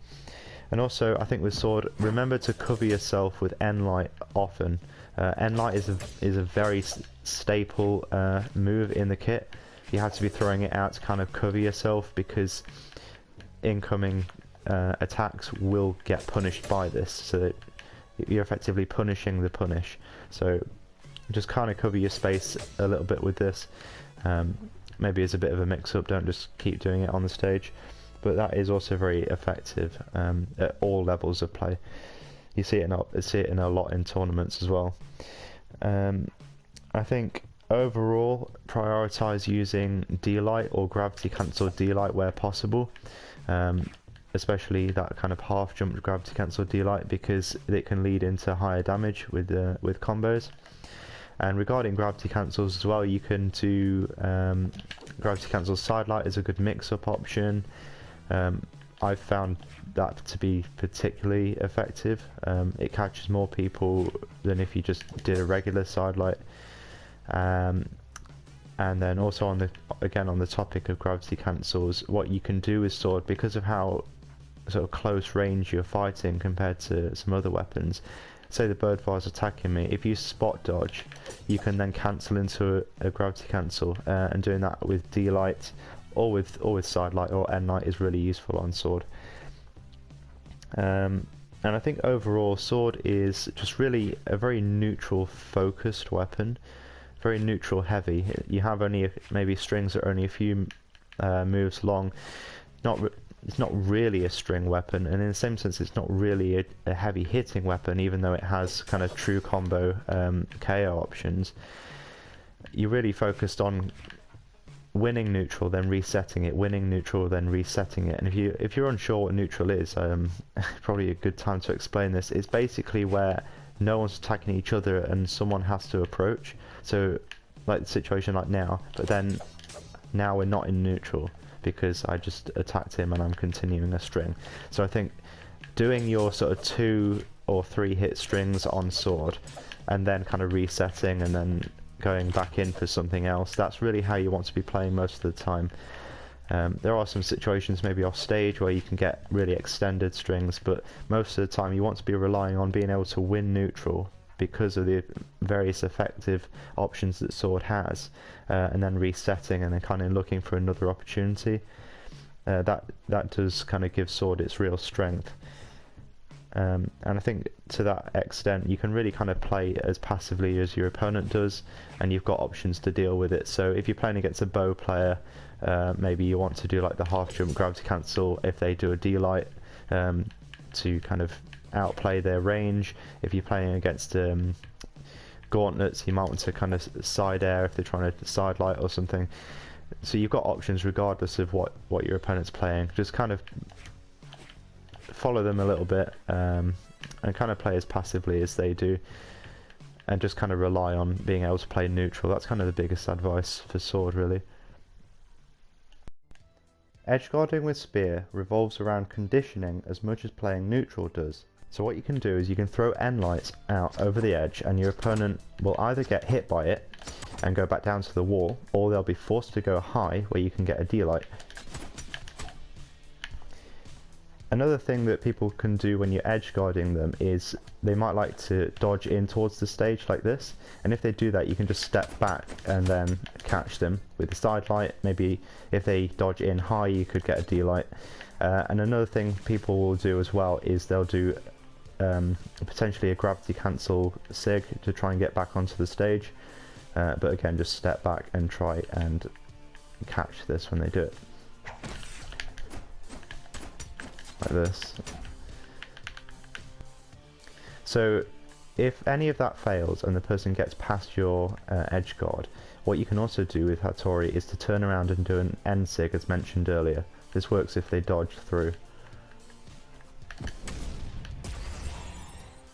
And also, I think with sword, remember to cover yourself with N-Light often. N-Light is a very staple move in the kit. You have to be throwing it out to kind of cover yourself, because incoming attacks will get punished by this, so that you're effectively punishing the punish. So just kind of cover your space a little bit with this. Maybe it's a bit of a mix-up, don't just keep doing it on the stage, but that is also very effective at all levels of play. You see it in a lot in tournaments as well. I think overall, prioritize using D-Light or gravity cancel D-Light where possible, especially that kind of half jump gravity cancel D-Light, because it can lead into higher damage with combos. And regarding gravity cancels as well, you can do gravity cancel side light is a good mix-up option. I've found that to be particularly effective. It catches more people than if you just did a regular side light. And then also on the topic of gravity cancels, what you can do with sword, because of how sort of close range you're fighting compared to some other weapons. Say the bird fire's attacking me, if you spot dodge, you can then cancel into a gravity cancel, and doing that with D-Light or with side light or N-Light is really useful on sword. And I think overall sword is just really a very neutral focused weapon, very neutral heavy. You have only maybe strings that are only a few moves long. It's not really a string weapon, and in the same sense it's not really a heavy hitting weapon, even though it has kind of true combo KO options. You're really focused on winning neutral, then resetting it, winning neutral, then resetting it. And if you're unsure what neutral is, probably a good time to explain this. It's basically where no one's attacking each other and someone has to approach. So like the situation like now, but then now we're not in neutral because I just attacked him and I'm continuing a string. So I think doing your sort of 2 or 3 hit strings on sword and then kind of resetting and then going back in for something else, that's really how you want to be playing most of the time. There are some situations maybe off stage where you can get really extended strings, but most of the time you want to be relying on being able to win neutral because of the various effective options that sword has, and then resetting and then kind of looking for another opportunity. That does kind of give sword its real strength. And I think to that extent you can really kind of play as passively as your opponent does, and you've got options to deal with it. So if you're playing against a bow player, maybe you want to do like the half jump gravity cancel if they do a D-Light, to kind of outplay their range. If you're playing against gauntlets, you might want to kind of side air if they're trying to side light or something. So you've got options regardless of what your opponent's playing. Just kind of follow them a little bit and kind of play as passively as they do, and just kind of rely on being able to play neutral. That's kind of the biggest advice for sword, really. Edgeguarding with spear revolves around conditioning as much as playing neutral does. So what you can do is you can throw N-lights out over the edge, and your opponent will either get hit by it and go back down to the wall, or they'll be forced to go high where you can get a D-light. Another thing that people can do when you're edge guarding them is they might like to dodge in towards the stage like this, and if they do that you can just step back and then catch them with the side light. Maybe if they dodge in high you could get a D-light. And another thing people will do as well is they'll do potentially a gravity cancel sig to try and get back onto the stage, but again just step back and try and catch this when they do it. Like this. So if any of that fails and the person gets past your edge guard, what you can also do with Hattori is to turn around and do an N-sig as mentioned earlier. This works if they dodge through.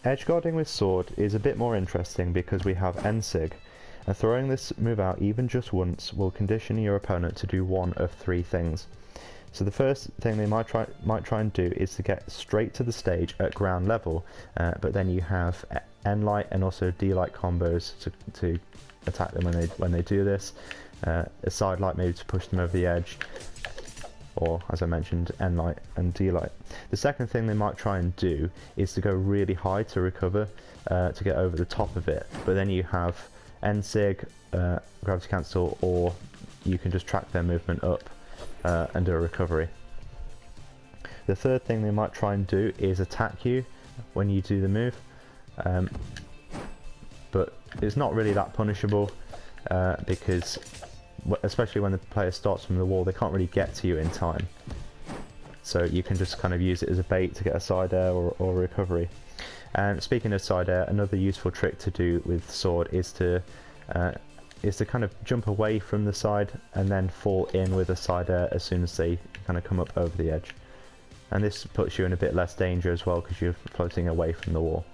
Edge guarding with sword is a bit more interesting because we have N-sig, and throwing this move out even just once will condition your opponent to do one of three things. So the first thing they might try and do is to get straight to the stage at ground level, but then you have N-light and also D-light combos to attack them when they do this. A side light maybe to push them over the edge, or as I mentioned, N-light and D-light. The second thing they might try and do is to go really high to recover, to get over the top of it, but then you have N-sig, gravity cancel, or you can just track their movement up and do a recovery. The third thing they might try and do is attack you when you do the move, but it's not really that punishable because especially when the player starts from the wall, they can't really get to you in time, so you can just kind of use it as a bait to get a side air or recovery. And speaking of side air, another useful trick to do with sword is to kind of jump away from the side and then fall in with a side air as soon as they kind of come up over the edge. And this puts you in a bit less danger as well because you're floating away from the wall.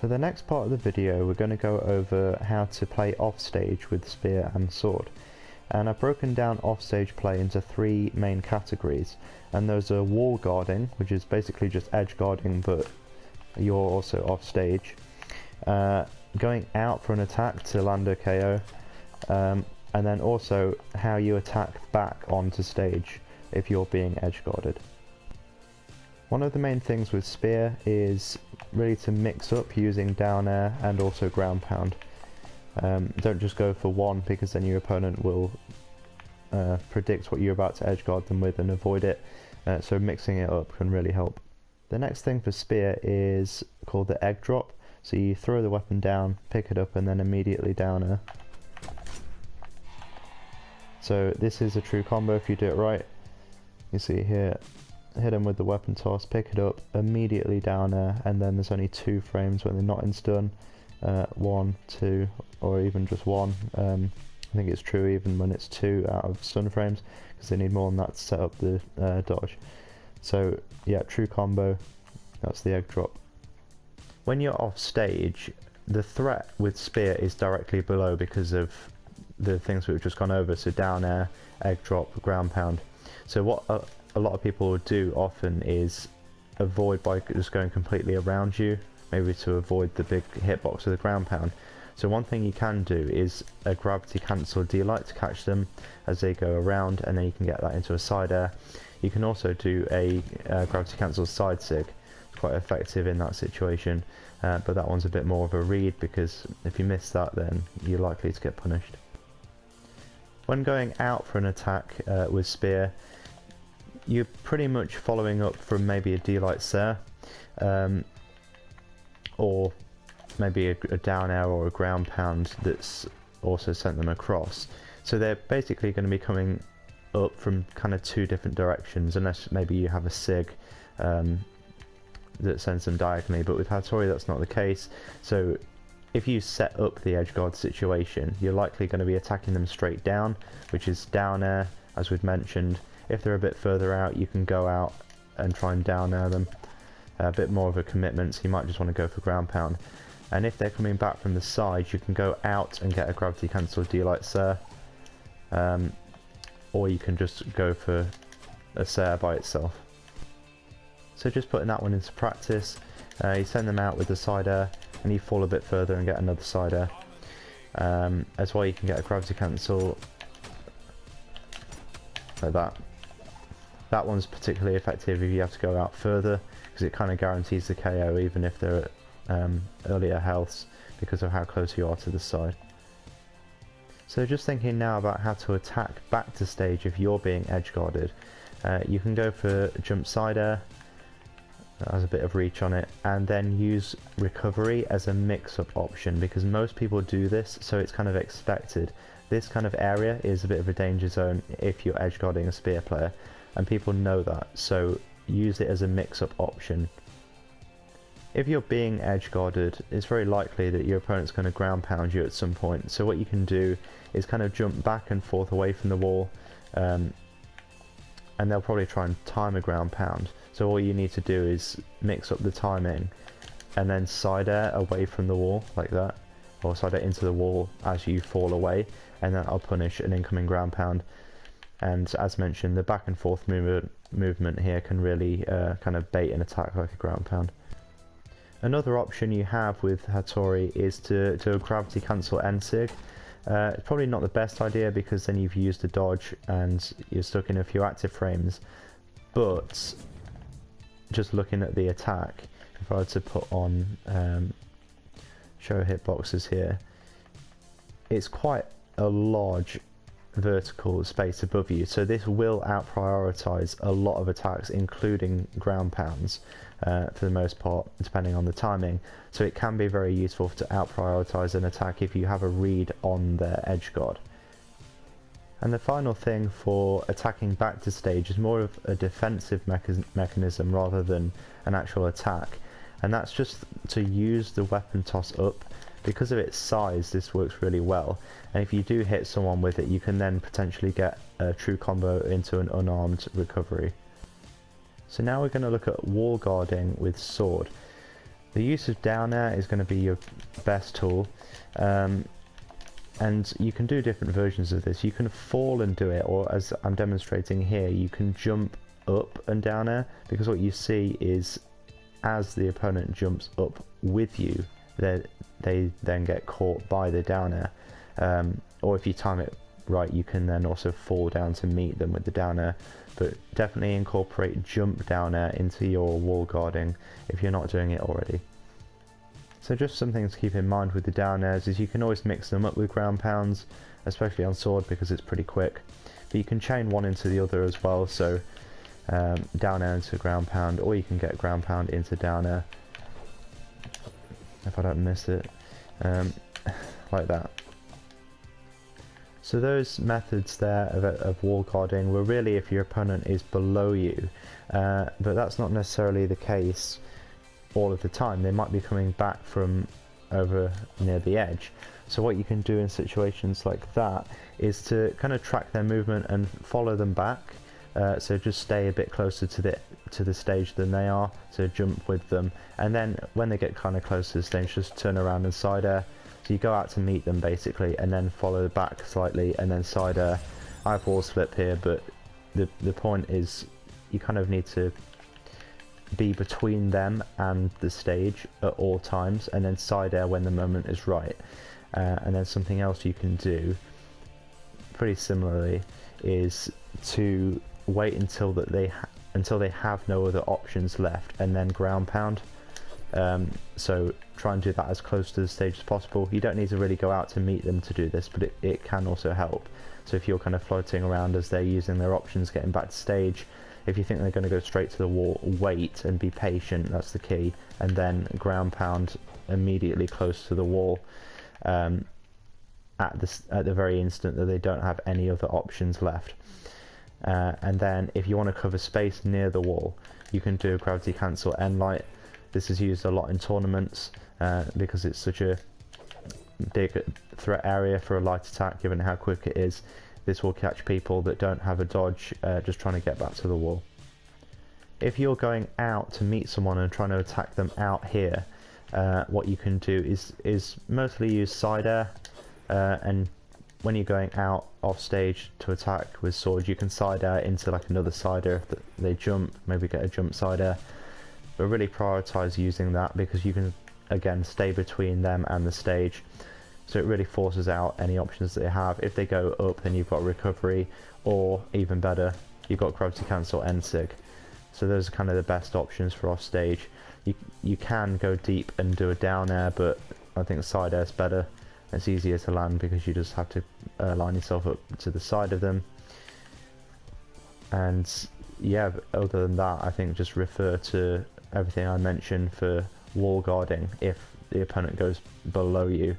For the next part of the video we're going to go over how to play offstage with spear and sword. And I've broken down offstage play into three main categories, and those are wall guarding, which is basically just edge guarding but you're also offstage. Going out for an attack to land a KO, and then also how you attack back onto stage if you're being edge guarded. One of the main things with spear is really to mix up using down air and also ground pound. Don't just go for one because then your opponent will predict what you're about to edge guard them with and avoid it, so mixing it up can really help. The next thing for spear is called the egg drop. So you throw the weapon down, pick it up, and then immediately down air. So this is a true combo if you do it right. You see here, hit them with the weapon toss, pick it up, immediately down air, and then there's only 2 frames when they're not in stun. 1, 2, or even just 1. I think it's true even when it's 2 out of stun frames, because they need more than that to set up the dodge. So yeah, true combo, that's the egg drop. When you're off stage, the threat with spear is directly below because of the things we've just gone over, so down air, egg drop, ground pound. So what a lot of people will do often is avoid by just going completely around you, maybe to avoid the big hitbox of the ground pound. So one thing you can do is a gravity cancel D-light to catch them as they go around, and then you can get that into a side air. You can also do a gravity cancel side sig. Quite effective in that situation, but that one's a bit more of a read because if you miss that then you're likely to get punished. When going out for an attack with spear, you're pretty much following up from maybe a D-light Ser, or maybe a down air or a ground pound that's also sent them across. So they're basically going to be coming up from kind of 2 different directions, unless maybe you have a sig that sends them diagonally, but with Hattori that's not the case. So if you set up the edge guard situation, you're likely going to be attacking them straight down, which is down air, as we've mentioned. If they're a bit further out, you can go out and try and down air them. A bit more of a commitment, so you might just want to go for ground pound. And if they're coming back from the side, you can go out and get a gravity cancel D-Light Sir. Or you can just go for a Sir by itself. So just putting that one into practice, you send them out with the side air, and you fall a bit further and get another side air. As well, you can get a gravity cancel like that. That one's particularly effective if you have to go out further, because it kind of guarantees the KO even if they're at earlier healths, because of how close you are to the side. So just thinking now about how to attack back to stage if you're being edge guarded. You can go for jump side air, that has a bit of reach on it, and then use recovery as a mix-up option, because most people do this, so it's kind of expected. This kind of area is a bit of a danger zone if you're edge guarding a spear player, and people know that, so use it as a mix-up option. If you're being edge guarded, it's very likely that your opponent's going to ground pound you at some point, so what you can do is kind of jump back and forth away from the wall, and they'll probably try and time a ground pound. So all you need to do is mix up the timing and then side air away from the wall like that, or side air into the wall as you fall away, and then I'll punish an incoming ground pound. And as mentioned, the back and forth movement here can really kind of bait an attack like a ground pound. Another option you have with Hattori is to gravity cancel N-Sig. It's probably not the best idea, because then you've used a dodge and you're stuck in a few active frames, but just looking at the attack, if I were to put on show hitboxes here, it's quite a large vertical space above you, so this will out prioritize a lot of attacks, including ground pounds, for the most part, depending on the timing. So it can be very useful to out prioritize an attack if you have a read on their edge guard. And the final thing for attacking back to stage is more of a defensive mechanism rather than an actual attack, and that's just to use the weapon toss up. Because of its size, this works really well, and if you do hit someone with it, you can then potentially get a true combo into an unarmed recovery. So now we're going to look at wall guarding with sword. The use of down air is going to be your best tool, and you can do different versions of this. You can fall and do it, or as I'm demonstrating here, you can jump up and down air, because what you see is as the opponent jumps up with you, they then get caught by the down air, or if you time it right, you can then also fall down to meet them with the down air. But definitely incorporate jump down air into your wall guarding if you're not doing it already. So just something to keep in mind with the down airs is you can always mix them up with ground pounds, especially on sword because it's pretty quick, but you can chain one into the other as well, so down air into ground pound, or you can get ground pound into down air if I don't miss it, like that. So those methods there of wall guarding were really if your opponent is below you, but that's not necessarily the case all of the time. They might be coming back from over near the edge. So what you can do in situations like that is to kind of track their movement and follow them back. So just stay a bit closer to the stage than they are, so jump with them, and then when they get kind of close to the stage, just turn around and side air. So you go out to meet them basically, and then follow back slightly, and then side air. I have wall slip here, but the point is you kind of need to be between them and the stage at all times, and then side air when the moment is right. And then something else you can do pretty similarly is to wait until they have no other options left, and then ground pound. So try and do that as close to the stage as possible. You don't need to really go out to meet them to do this, but it can also help. So if you're kind of floating around as they're using their options, getting back to stage, if you think they're going to go straight to the wall, wait and be patient, that's the key, and then ground pound immediately close to the wall at the very instant that they don't have any other options left. And then if you want to cover space near the wall, you can do a gravity cancel end light, This is used a lot in tournaments because it's such a big threat area for a light attack, given how quick it is. This will catch people that don't have a dodge, just trying to get back to the wall. If you're going out to meet someone and trying to attack them out here, what you can do is mostly use side air, and when you're going out off stage to attack with swords, you can side air into like another side air if they jump, maybe get a jump side air. But really prioritize using that because you can again stay between them and the stage. So it really forces out any options that they have. If they go up, then you've got recovery, or even better, you've got gravity cancel end sig. So those are kind of the best options for off stage. You can go deep and do a down air, but I think side air is better. It's easier to land because you just have to line yourself up to the side of them. And yeah, other than that, I think just refer to everything I mentioned for wall guarding if the opponent goes below you.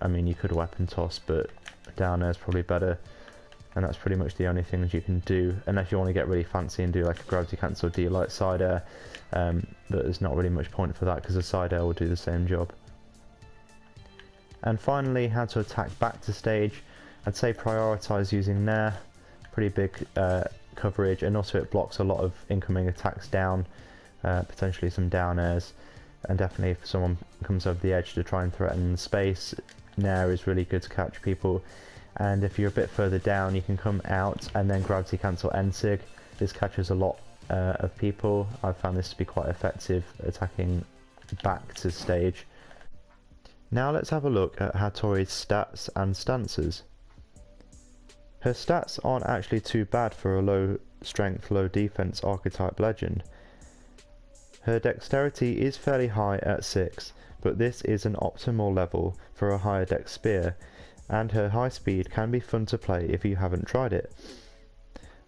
I mean, you could weapon toss, but down air is probably better. And that's pretty much the only things you can do, unless you want to get really fancy and do like a gravity cancel D-light side air. But there's not really much point for that because the side air will do the same job. And finally, how to attack back to stage. I'd say prioritize using Nair, pretty big coverage, and also it blocks a lot of incoming attacks down, potentially some down airs, and definitely if someone comes over the edge to try and threaten space, Nair is really good to catch people. And if you're a bit further down, you can come out and then gravity cancel end sig. This catches a lot of people. I've found this to be quite effective attacking back to stage. Now let's have a look at Hattori's stats and stances. Her stats aren't actually too bad for a low strength, low defense archetype legend. Her dexterity is fairly high at 6, but this is an optimal level for a higher dex spear, and her high speed can be fun to play if you haven't tried it.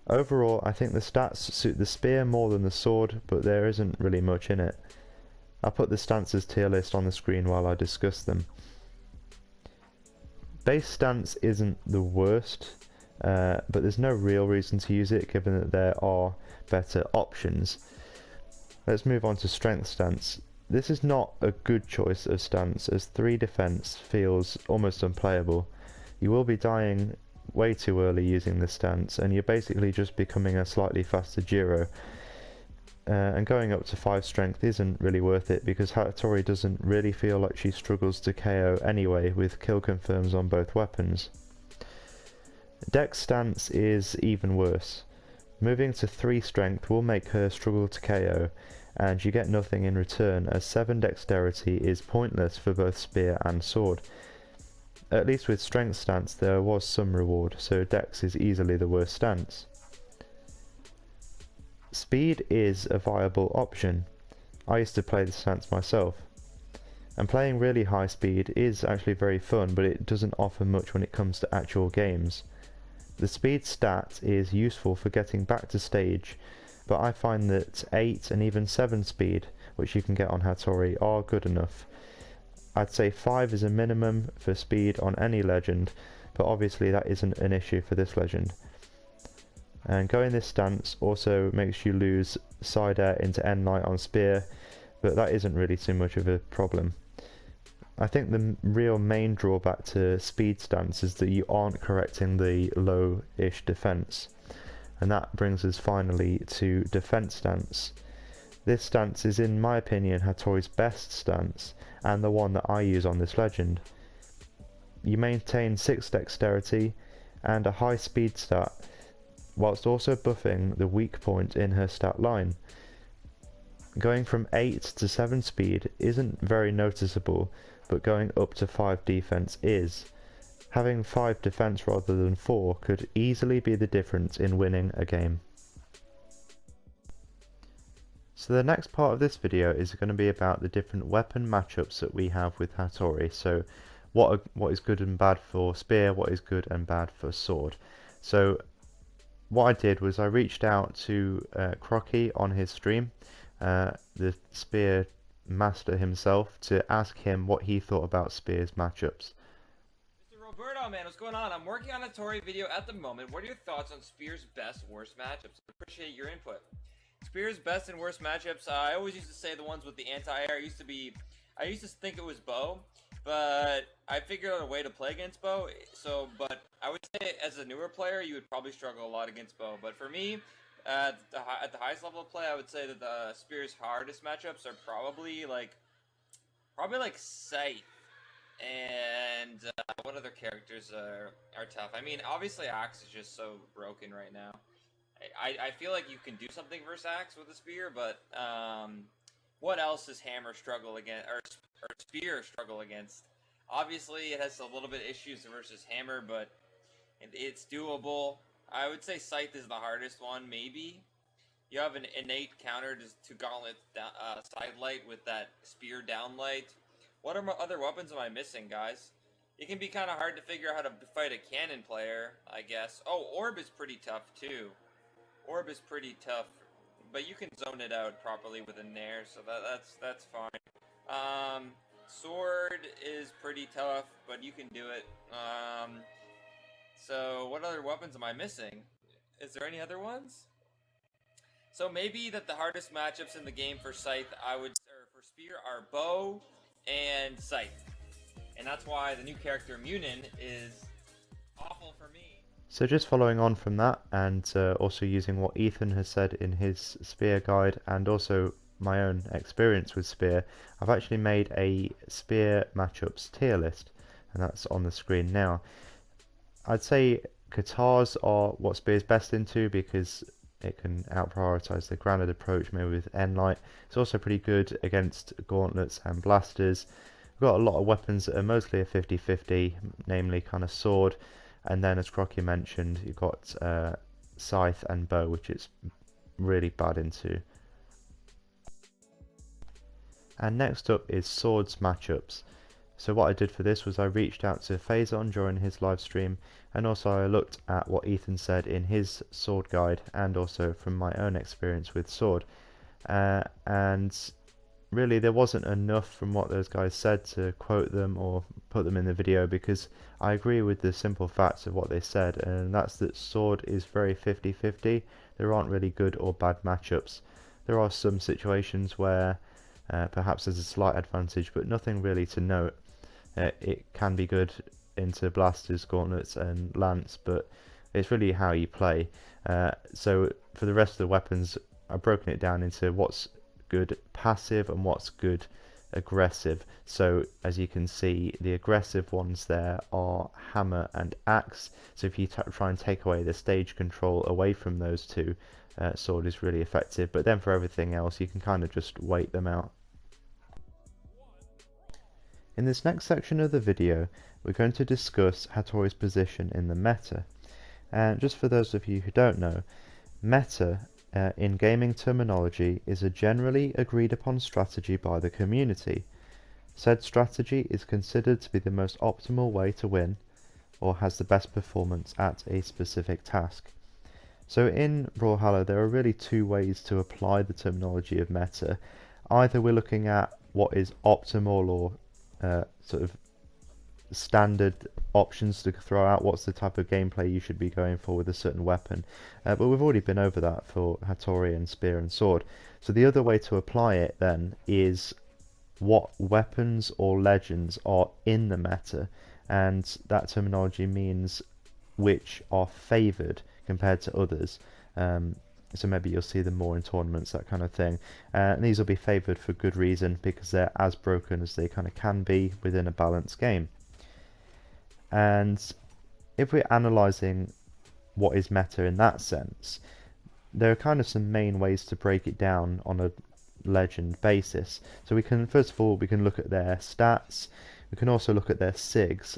Overall, I think the stats suit the spear more than the sword, but there isn't really much in it. I'll put the stances tier list on the screen while I discuss them. Base stance isn't the worst, but there's no real reason to use it given that there are better options. Let's move on to strength stance. This is not a good choice of stance, as 3 defense feels almost unplayable. You will be dying way too early using this stance, and you're basically just becoming a slightly faster Jiro. And going up to 5 strength isn't really worth it because Hattori doesn't really feel like she struggles to KO anyway, with kill confirms on both weapons. Dex stance is even worse. Moving to 3 strength will make her struggle to KO, and you get nothing in return, as 7 dexterity is pointless for both spear and sword. At least with strength stance there was some reward, so dex is easily the worst stance. Speed is a viable option. I used to play this stance myself, and playing really high speed is actually very fun, but it doesn't offer much when it comes to actual games. The speed stat is useful for getting back to stage, but I find that 8 and even 7 speed, which you can get on Hattori, are good enough. I'd say 5 is a minimum for speed on any legend, but obviously that isn't an issue for this legend. And going this stance also makes you lose side air into end light on spear, but that isn't really too much of a problem. I think the real main drawback to speed stance is that you aren't correcting the low-ish defense. And that brings us finally to defense stance. This stance is in my opinion Hattori's best stance, and the one that I use on this legend. You maintain 6 dexterity and a high speed stat, whilst also buffing the weak point in her stat line. Going from 8 to 7 speed isn't very noticeable, but going up to 5 defense is. Having 5 defense rather than 4 could easily be the difference in winning a game. So the next part of this video is going to be about the different weapon matchups that we have with Hattori. So what is good and bad for spear, what is good and bad for sword. So what I did was I reached out to Crocky on his stream, the spear master himself, to ask him what he thought about spear's matchups. Mr. Roberto, man, what's going on? I'm working on a Hattori video at the moment. What are your thoughts on spear's best, worst matchups? I appreciate your input. It's Spear's best and worst matchups. I always used to say the ones with the anti-air. I used to think it was bow, but I figured out a way to play against bow. But I would say as a newer player, you would probably struggle a lot against bow. But for me, at the highest level of play, I would say that the Spear's hardest matchups are probably like Scythe. And what other characters are tough? I mean, obviously Axe is just so broken right now. I feel like you can do something versus Axe with a spear, but what else does Hammer struggle against, or Spear struggle against? Obviously, it has a little bit of issues versus Hammer, but it's doable. I would say Scythe is the hardest one, maybe. You have an innate counter to Gauntlet Sidelight with that Spear Downlight. What other weapons am I missing, guys? It can be kind of hard to figure out how to fight a cannon player, I guess. Oh, Orb is pretty tough, too. Orb is pretty tough, but you can zone it out properly with a Nair, so that's fine. Sword is pretty tough, but you can do it. So what other weapons am I missing? Is there any other ones? So maybe that the hardest matchups in the game for Scythe, or for Spear, are Bow and Scythe. And that's why the new character Munin is awful for me. So just following on from that, and also using what Ethan has said in his Spear guide, and also my own experience with Spear, I've actually made a Spear matchups tier list, and that's on the screen now. I'd say Katars are what Spear's best into because it can out-prioritize the grounded approach, maybe with Enlight. It's also pretty good against gauntlets and blasters. We've got a lot of weapons that are mostly a 50-50, namely kind of sword, and then as Crocky mentioned, you've got scythe and bow, which it's really bad into. And next up is swords matchups. So what I did for this was I reached out to Phazon during his live stream, and also I looked at what Ethan said in his sword guide, and also from my own experience with sword. And really there wasn't enough from what those guys said to quote them or put them in the video, because I agree with the simple facts of what they said, and that's that sword is very 50-50. There aren't really good or bad matchups. There are some situations where perhaps there's a slight advantage, but nothing really to note. It can be good into blasters, gauntlets and lance, but it's really how you play. So for the rest of the weapons, I've broken it down into what's good passive and what's good aggressive. So as you can see, the aggressive ones there are hammer and axe. So if you try and take away the stage control away from those two, sword is really effective. But then for everything else, you can kind of just wait them out. In this next section of the video, we're going to discuss Hattori's position in the meta. And just for those of you who don't know, meta in gaming terminology is a generally agreed upon strategy by the community. Said strategy is considered to be the most optimal way to win, or has the best performance at a specific task. So in Brawlhalla there are really two ways to apply the terminology of meta. Either we're looking at what is optimal or sort of standard options to throw out, what's the type of gameplay you should be going for with a certain weapon, but we've already been over that for Hattori and Spear and Sword. So the other way to apply it then is what weapons or legends are in the meta, and that terminology means which are favoured compared to others. So maybe you'll see them more in tournaments, that kind of thing. And these will be favoured for good reason, because they're as broken as they kind of can be within a balanced game. And if we're analysing what is meta in that sense, there are kind of some main ways to break it down on a legend basis. So we can, first of all, we can look at their stats. We can also look at their SIGs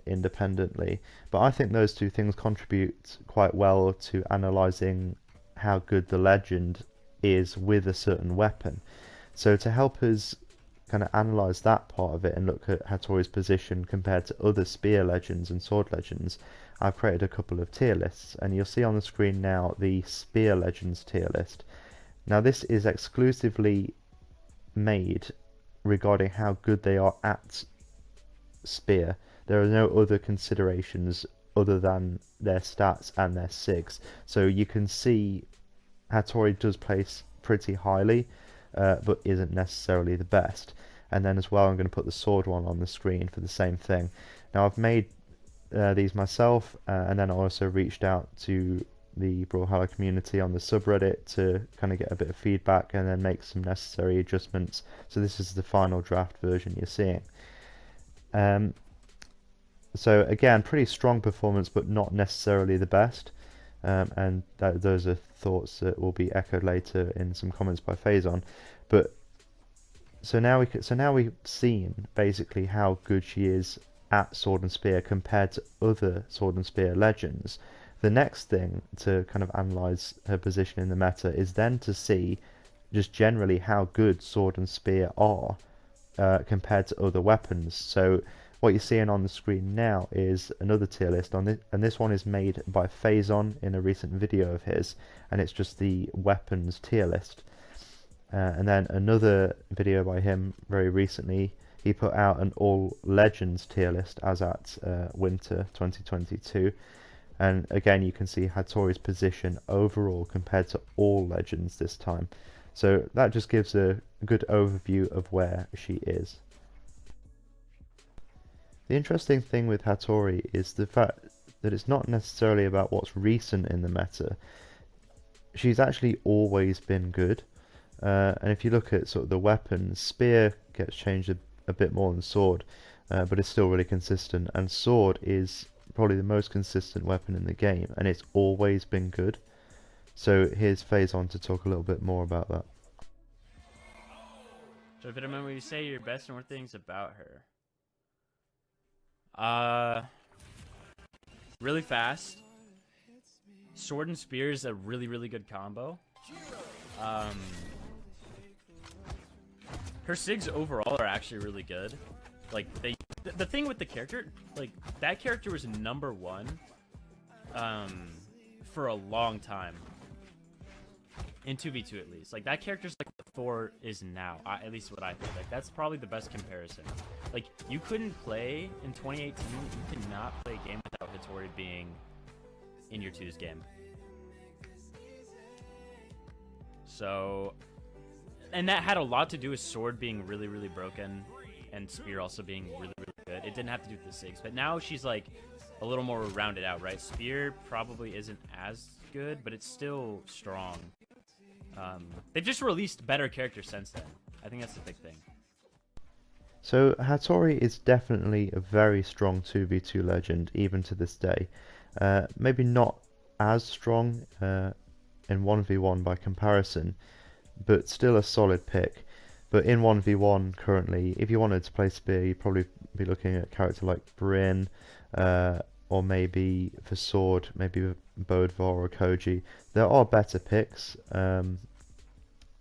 independently. But I think those two things contribute quite well to analysing how good the legend is with a certain weapon. So to help us kind of analyse that part of it and look at Hattori's position compared to other spear legends and sword legends, I've created a couple of tier lists, and you'll see on the screen now the spear legends tier list. Now this is exclusively made regarding how good they are at spear. There are no other considerations other than their stats and their SIGs. So you can see Hattori does place pretty highly, but isn't necessarily the best. And then as well, I'm going to put the sword one on the screen for the same thing. Now I've made these myself, and then I also reached out to the Brawlhalla community on the subreddit to kind of get a bit of feedback and then make some necessary adjustments. So this is the final draft version you're seeing. So again, pretty strong performance, but not necessarily the best. And those are thoughts that will be echoed later in some comments by Phazon. But so now we've seen basically how good she is at Sword and Spear compared to other Sword and Spear legends. The next thing to kind of analyze her position in the meta is then to see just generally how good Sword and Spear are compared to other weapons. So what you're seeing on the screen now is another tier list on this, and this one is made by Phazon in a recent video of his, and it's just the weapons tier list. And then another video by him very recently, he put out an all legends tier list as at winter 2022. And again, you can see Hattori's position overall compared to all legends this time. So that just gives a good overview of where she is. The interesting thing with Hattori is the fact that it's not necessarily about what's recent in the meta. She's actually always been good. And if you look at sort of the weapons, Spear gets changed a bit more than Sword, but it's still really consistent. And Sword is probably the most consistent weapon in the game, and it's always been good. So here's Phazon to talk a little bit more about that. So if I remember, you say your best and worst things about her. Really fast. Sword and Spear is a really, really good combo. Her SIGs overall are actually really good. Like, the thing with the character, like, that character was #1 for a long time. In 2v2 at least. Like, that character's like what Thor is now, at least what I think. Like, that's probably the best comparison. Like, you couldn't play in 2018, you could not play a game without Hattori being in your 2's game. So, and that had a lot to do with Sword being really, really broken and Spear also being really, really good. It didn't have to do with the SIGs, but now she's like a little more rounded out, right? Spear probably isn't as good, but it's still strong. They've just released better characters since then. I think that's the big thing. So Hattori is definitely a very strong 2v2 legend, even to this day. Maybe not as strong in 1v1 by comparison, but still a solid pick. But in 1v1 currently, if you wanted to play Spear, you'd probably be looking at a character like Brynn, or maybe for Sword, maybe Bodvar or Koji. There are better picks,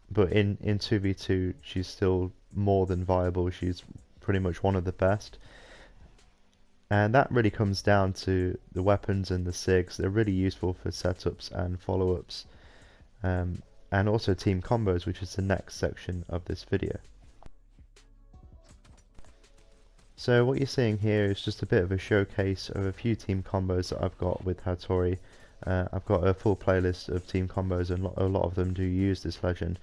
but in 2v2, she's still more than viable. She's pretty much one of the best. And that really comes down to the weapons and the SIGs. They're really useful for setups and follow-ups. And also team combos, which is the next section of this video. So what you're seeing here is just a bit of a showcase of a few team combos that I've got with Hattori. I've got a full playlist of team combos, and a lot of them do use this legend.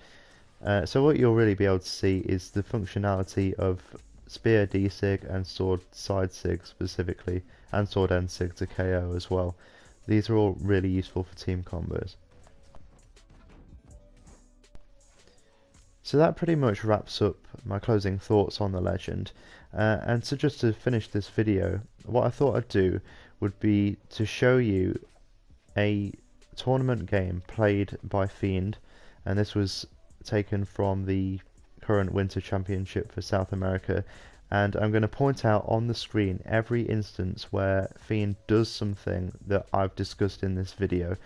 So what you'll really be able to see is the functionality of Spear D-Sig and Sword side Sig specifically, and Sword end Sig to KO as well. These are all really useful for team combos. So that pretty much wraps up my closing thoughts on the legend. And so just to finish this video, what I thought I'd do would be to show you a tournament game played by Fiend, and this was taken from the current Winter Championship for South America, and I'm going to point out on the screen every instance where Fiend does something that I've discussed in this video,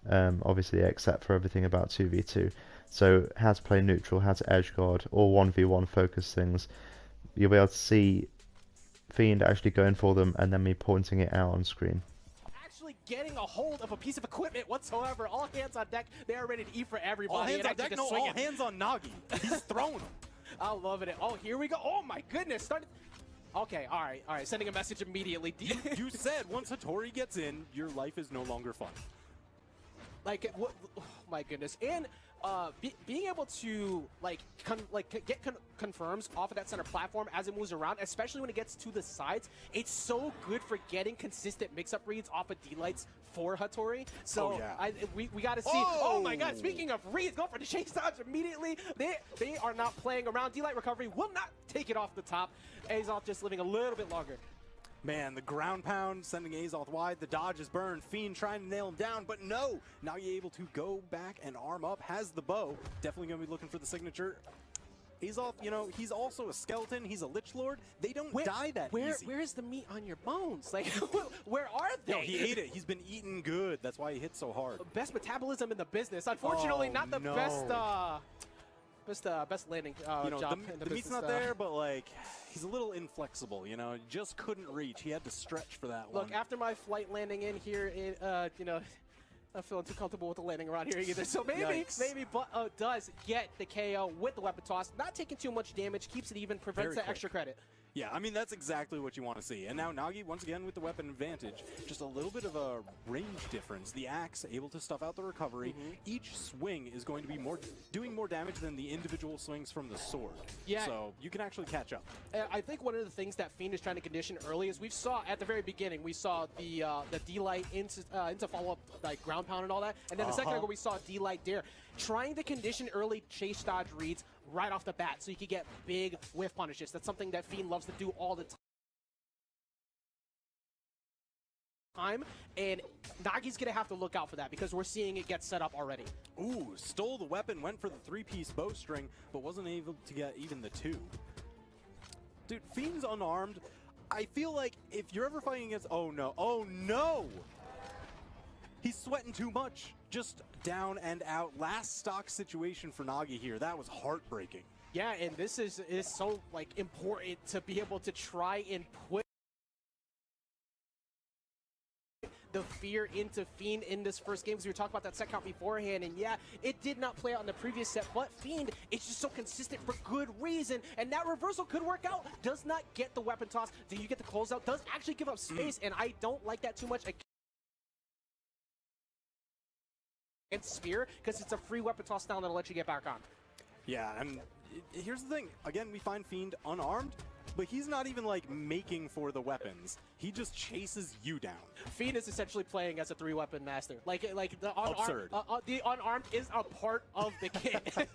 obviously except for everything about 2v2. So how to play neutral, how to edge guard, all 1v1 focus things. You'll be able to see Fiend actually going for them and then me pointing it out on screen. Actually getting a hold of a piece of equipment whatsoever. All hands on deck. They are ready to eat for everybody. All hands on deck? No, all hands on Nagi. He's throwing them. I love it. Oh, here we go. Oh my goodness. Started. Okay, all right. Sending a message immediately. You said once Hattori gets in, your life is no longer fun. Like, what? Oh my goodness. And being able to get confirms off of that center platform as it moves around, especially when it gets to the sides, it's so good for getting consistent mix-up reads off of D-Lights for Hattori. So we got to see. Oh my God! Speaking of reads, go for the chase dodge immediately. They are not playing around. D-Light recovery will not take it off the top. Azoth just living a little bit longer. Man, the ground pound sending Azoth wide. The dodge is burned. Fiend trying to nail him down, but no. Now you're able to go back and arm up. Has the bow. Definitely going to be looking for the signature. Azoth, you know, he's also a skeleton. He's a Lich Lord. They don't die that easy. Where's the meat on your bones? Like, where are they? No, he ate it. He's been eating good. That's why he hit so hard. Best metabolism in the business. Unfortunately, not the best landing job. The meat's not there, but like he's a little inflexible. You know, just couldn't reach. He had to stretch for that one. Look, after my flight landing in here, you know, not feeling too comfortable with the landing around here either. So maybe but does get the KO with the weapon toss. Not taking too much damage, keeps it even, prevents that extra credit. Yeah, I mean, that's exactly what you want to see. And now Nagi, once again, with the weapon advantage, just a little bit of a range difference. The axe able to stuff out the recovery. Each swing is going to be doing more damage than the individual swings from the sword. Yeah. So you can actually catch up. I think one of the things that Fiend is trying to condition early is we saw at the very beginning, we saw the D-Light into follow-up, like ground pound and all that. And then the second ago, we saw D-Light dare. Trying to condition early chase dodge reads right off the bat so you can get big whiff punishes. That's something that Fiend loves to do all the time. And Nagi's going to have to look out for that because we're seeing it get set up already. Ooh, stole the weapon, went for the three-piece bowstring, but wasn't able to get even the two. Dude, Fiend's unarmed. I feel like if you're ever fighting against... Oh, no! He's sweating too much. Just down and out. Last stock situation for Nagi here. That was heartbreaking. Yeah, and this is so like important to be able to try and put the fear into Fiend in this first game, because we were talking about that set count beforehand, and yeah, it did not play out in the previous set, but Fiend is just so consistent for good reason, and that reversal could work out. Does not get the weapon toss. Do you get the closeout? Does actually give up space, and I don't like that too much. Spear, because it's a free weapon toss down that'll let you get back on. Yeah, and here's the thing. Again, we find Fiend unarmed, but he's not even like making for the weapons. He just chases you down. Fiend is essentially playing as a three-weapon master. Like the absurd. The unarmed is a part of the kit.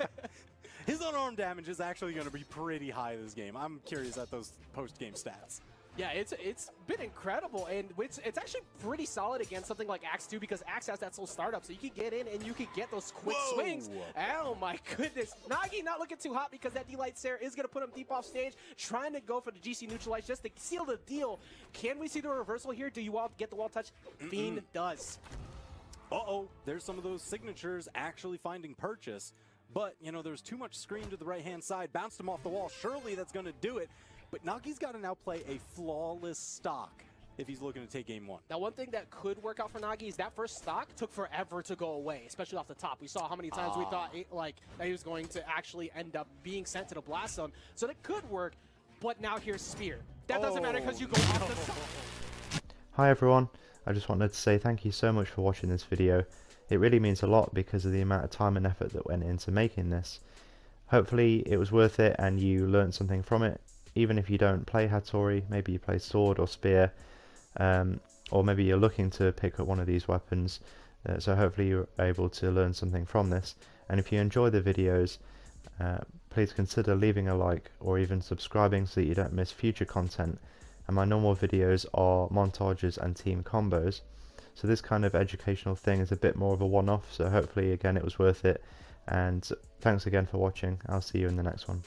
His unarmed damage is actually going to be pretty high this game. I'm curious at those post-game stats. Yeah, it's been incredible, and it's actually pretty solid against something like Axe 2, because Axe has that slow startup, so you can get in and you can get those quick swings. Oh my goodness. Nagi not looking too hot because that D-Light Sarah is going to put him deep off stage, trying to go for the GC neutralize just to seal the deal. Can we see the reversal here? Do you all get the wall touch? Fiend does. Uh-oh, there's some of those signatures actually finding purchase, but, you know, there's too much screen to the right-hand side. Bounced him off the wall. Surely that's going to do it. But Nagi's got to now play a flawless stock if he's looking to take game one. Now, one thing that could work out for Nagi is that first stock took forever to go away, especially off the top. We saw how many times we thought that he was going to actually end up being sent to the blast zone. So that could work, but now here's Spear. That doesn't matter because you go off the top. Hi everyone, I just wanted to say thank you so much for watching this video. It really means a lot because of the amount of time and effort that went into making this. Hopefully it was worth it and you learned something from it. Even if you don't play Hattori, maybe you play sword or spear, or maybe you're looking to pick up one of these weapons, so hopefully you're able to learn something from this. And if you enjoy the videos, please consider leaving a like or even subscribing so that you don't miss future content. And my normal videos are montages and team combos, so this kind of educational thing is a bit more of a one-off, so hopefully again it was worth it. And thanks again for watching. I'll see you in the next one.